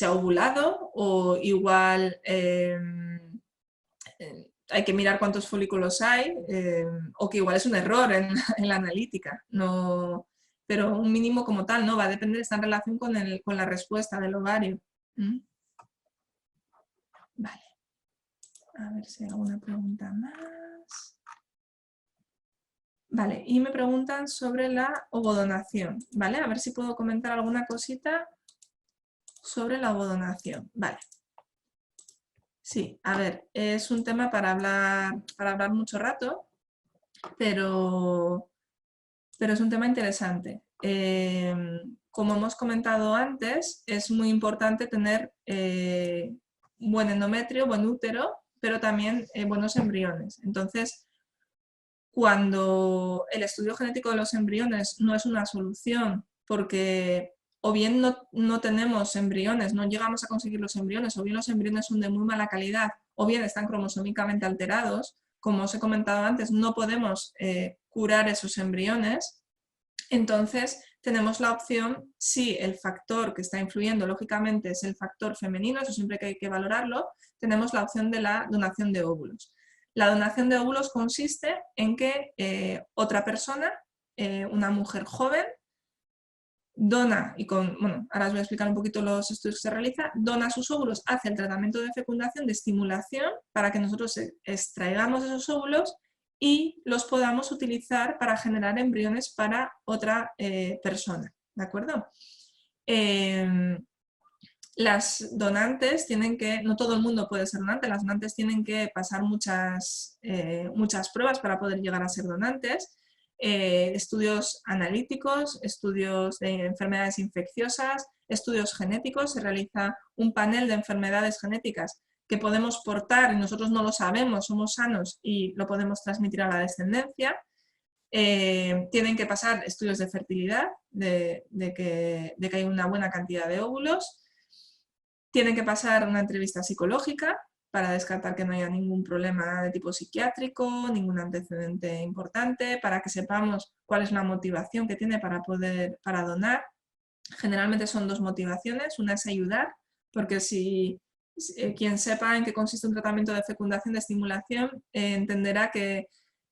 ha ovulado o igual hay que mirar cuántos folículos hay o que igual es un error en la analítica. No, pero un mínimo como tal no va a depender, está en relación con la respuesta del ovario. Vale. A ver si hay alguna pregunta más. Vale, y me preguntan sobre la ovodonación, ¿vale? A ver si puedo comentar alguna cosita sobre la ovodonación, vale. Sí, a ver, es un tema para hablar mucho rato, pero es un tema interesante. Como hemos comentado antes, es muy importante tener buen endometrio, buen útero, pero también buenos embriones. Entonces, cuando el estudio genético de los embriones no es una solución, porque o bien no tenemos embriones, no llegamos a conseguir los embriones, o bien los embriones son de muy mala calidad, o bien están cromosómicamente alterados, como os he comentado antes, no podemos curar esos embriones. Entonces tenemos la opción, si el factor que está influyendo lógicamente es el factor femenino, eso siempre que hay que valorarlo, tenemos la opción de la donación de óvulos. La donación de óvulos consiste en que otra persona, una mujer joven, dona, y ahora os voy a explicar un poquito los estudios que se realizan, dona sus óvulos, hace el tratamiento de fecundación, de estimulación, para que nosotros extraigamos esos óvulos y los podamos utilizar para generar embriones para otra persona, ¿de acuerdo? Las donantes tienen que, no todo el mundo puede ser donante, las donantes tienen que pasar muchas pruebas para poder llegar a ser donantes, estudios analíticos, estudios de enfermedades infecciosas, estudios genéticos, se realiza un panel de enfermedades genéticas que podemos portar y nosotros no lo sabemos, somos sanos y lo podemos transmitir a la descendencia. Tienen que pasar estudios de fertilidad, de que hay una buena cantidad de óvulos. Tienen que pasar una entrevista psicológica para descartar que no haya ningún problema de tipo psiquiátrico, ningún antecedente importante, para que sepamos cuál es la motivación que tiene para donar. Generalmente son dos motivaciones, una es ayudar, porque si quien sepa en qué consiste un tratamiento de fecundación, de estimulación, entenderá que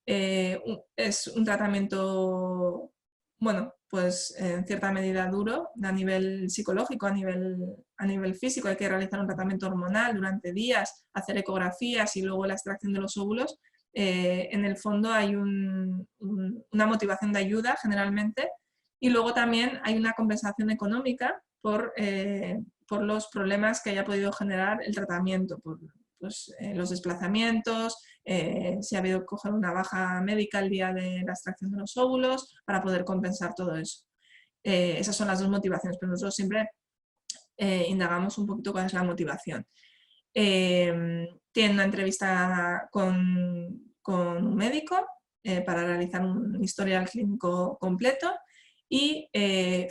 es un tratamiento, bueno, pues en cierta medida duro a nivel psicológico, a nivel físico. Hay que realizar un tratamiento hormonal durante días, hacer ecografías y luego la extracción de los óvulos. En el fondo hay una motivación de ayuda generalmente, y luego también hay una compensación económica por los problemas que haya podido generar el tratamiento, por pues, los desplazamientos, si ha habido que coger una baja médica el día de la extracción de los óvulos, para poder compensar todo eso. Esas son las dos motivaciones, pero nosotros siempre indagamos un poquito cuál es la motivación. Tiene una entrevista con un médico para realizar un historial clínico completo y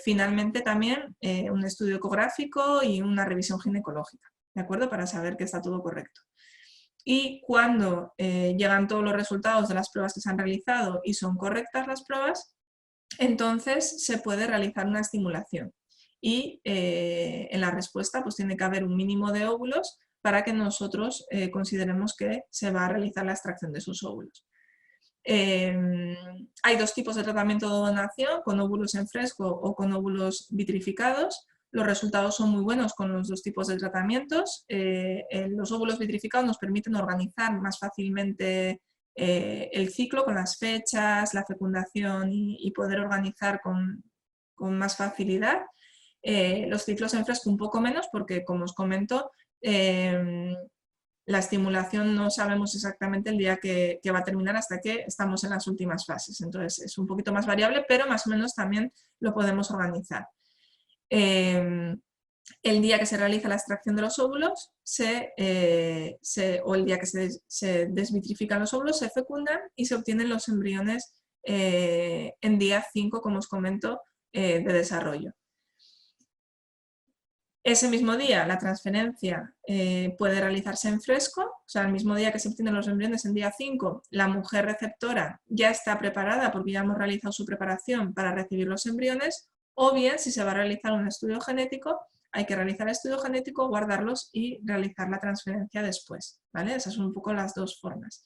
finalmente también un estudio ecográfico y una revisión ginecológica, ¿de acuerdo? Para saber que está todo correcto. Y cuando llegan todos los resultados de las pruebas que se han realizado y son correctas las pruebas, entonces se puede realizar una estimulación. Y en la respuesta pues tiene que haber un mínimo de óvulos para que nosotros consideremos que se va a realizar la extracción de esos óvulos. Hay dos tipos de tratamiento de donación, con óvulos en fresco o con óvulos vitrificados. Los resultados son muy buenos con los dos tipos de tratamientos. Los óvulos vitrificados nos permiten organizar más fácilmente el ciclo con las fechas, la fecundación y poder organizar con más facilidad. Los ciclos en fresco un poco menos porque, como os comento, la estimulación no sabemos exactamente el día que va a terminar hasta que estamos en las últimas fases. Entonces es un poquito más variable, pero más o menos también lo podemos organizar. El día que se realiza la extracción de los óvulos o el día que se desvitrifican los óvulos, se fecundan y se obtienen los embriones en día 5, como os comento, de desarrollo. Ese mismo día la transferencia puede realizarse en fresco, o sea, el mismo día que se obtienen los embriones en día 5, la mujer receptora ya está preparada porque ya hemos realizado su preparación para recibir los embriones, o bien si se va a realizar un estudio genético, hay que realizar el estudio genético, guardarlos y realizar la transferencia después, ¿vale? Esas son un poco las dos formas.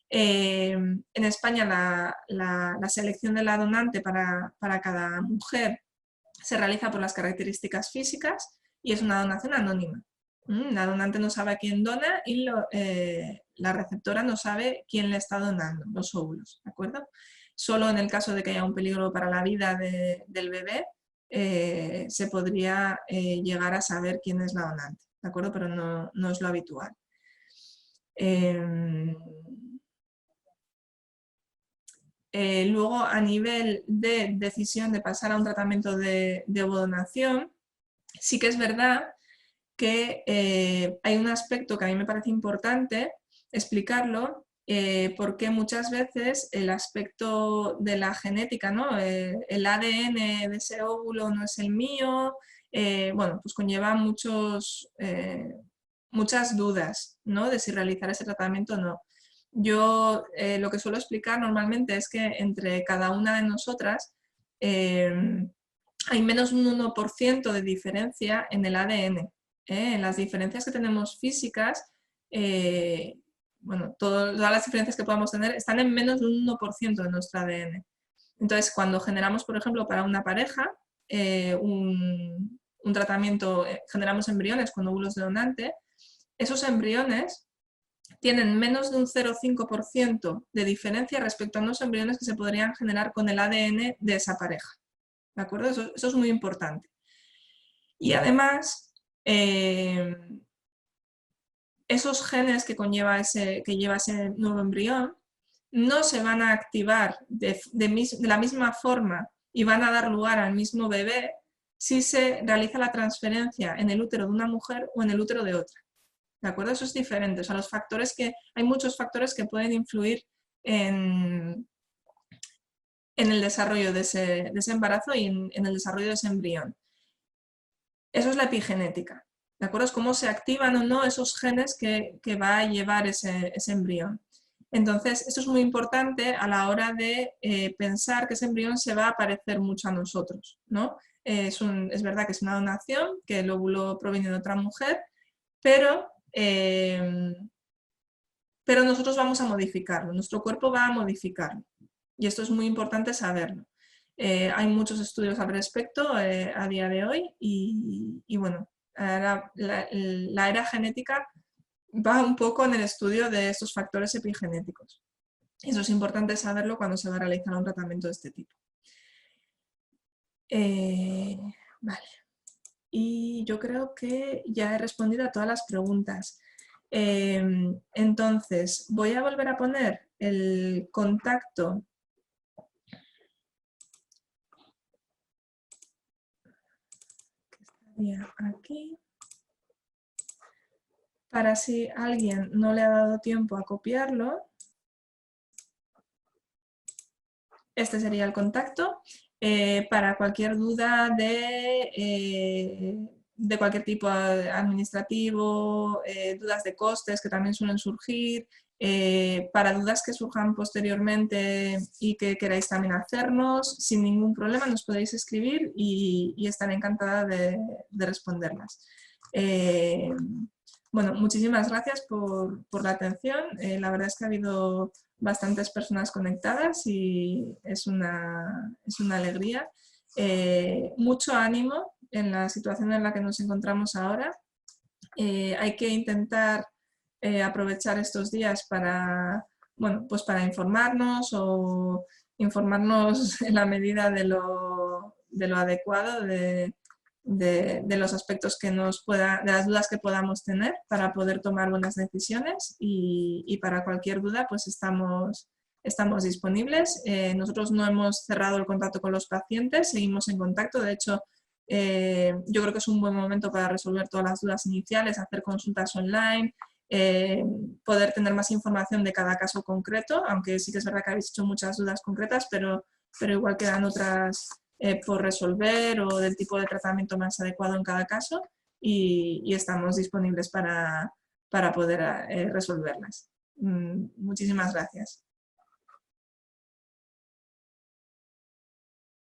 En España la selección de la donante para cada mujer se realiza por las características físicas y es una donación anónima. La donante no sabe a quién dona y la receptora no sabe quién le está donando los óvulos, ¿de acuerdo? Solo en el caso de que haya un peligro para la vida del bebé se podría llegar a saber quién es la donante, ¿de acuerdo? Pero no es lo habitual. Luego, a nivel de decisión de pasar a un tratamiento de ovodonación, sí que es verdad que hay un aspecto que a mí me parece importante explicarlo, porque muchas veces el aspecto de la genética, ¿no? El ADN de ese óvulo no es el mío, bueno, pues conlleva muchas dudas, ¿no? De si realizar ese tratamiento o no. Yo lo que suelo explicar normalmente es que entre cada una de nosotras hay menos de un 1% de diferencia en el ADN. En las diferencias que tenemos físicas, bueno, todas las diferencias que podamos tener están en menos de un 1% de nuestro ADN. Entonces, cuando generamos, por ejemplo, para una pareja, un tratamiento, generamos embriones con óvulos de donante, esos embriones tienen menos de un 0,5% de diferencia respecto a unos embriones que se podrían generar con el ADN de esa pareja. ¿De acuerdo? Eso es muy importante. Y además, esos genes que lleva ese nuevo embrión no se van a activar de la misma forma y van a dar lugar al mismo bebé si se realiza la transferencia en el útero de una mujer o en el útero de otra. ¿De acuerdo? Eso es diferente. O sea, hay muchos factores que pueden influir en el desarrollo de ese embarazo y en el desarrollo de ese embrión. Eso es la epigenética. ¿De acuerdo? Es cómo se activan o no esos genes que va a llevar ese embrión. Entonces, esto es muy importante a la hora de pensar que ese embrión se va a parecer mucho a nosotros, ¿no? Es verdad que es una donación, que el óvulo proviene de otra mujer, pero nosotros vamos a modificarlo, nuestro cuerpo va a modificarlo. Y esto es muy importante saberlo. Hay muchos estudios al respecto a día de hoy y bueno, la era genética va un poco en el estudio de estos factores epigenéticos. Eso es importante saberlo cuando se va a realizar un tratamiento de este tipo. Vale. Y yo creo que ya he respondido a todas las preguntas. Entonces, voy a volver a poner el contacto que estaría aquí, para si alguien no le ha dado tiempo a copiarlo. Este sería el contacto. Para cualquier duda de cualquier tipo administrativo, dudas de costes que también suelen surgir, para dudas que surjan posteriormente y que queráis también hacernos, sin ningún problema nos podéis escribir y estaré encantada de responderlas. Bueno, muchísimas gracias por la atención. La verdad es que ha habido bastantes personas conectadas y es una alegría. Mucho ánimo en la situación en la que nos encontramos ahora. Hay que intentar aprovechar estos días para, bueno, pues para informarnos o informarnos en la medida de lo adecuado de los aspectos que nos pueda, de las dudas que podamos tener para poder tomar buenas decisiones y para cualquier duda pues estamos disponibles. Nosotros no hemos cerrado el contacto con los pacientes, seguimos en contacto. De hecho, yo creo que es un buen momento para resolver todas las dudas iniciales, hacer consultas online, poder tener más información de cada caso concreto, aunque sí que es verdad que habéis hecho muchas dudas concretas, pero igual quedan otras por resolver o del tipo de tratamiento más adecuado en cada caso y estamos disponibles para poder resolverlas. Muchísimas gracias.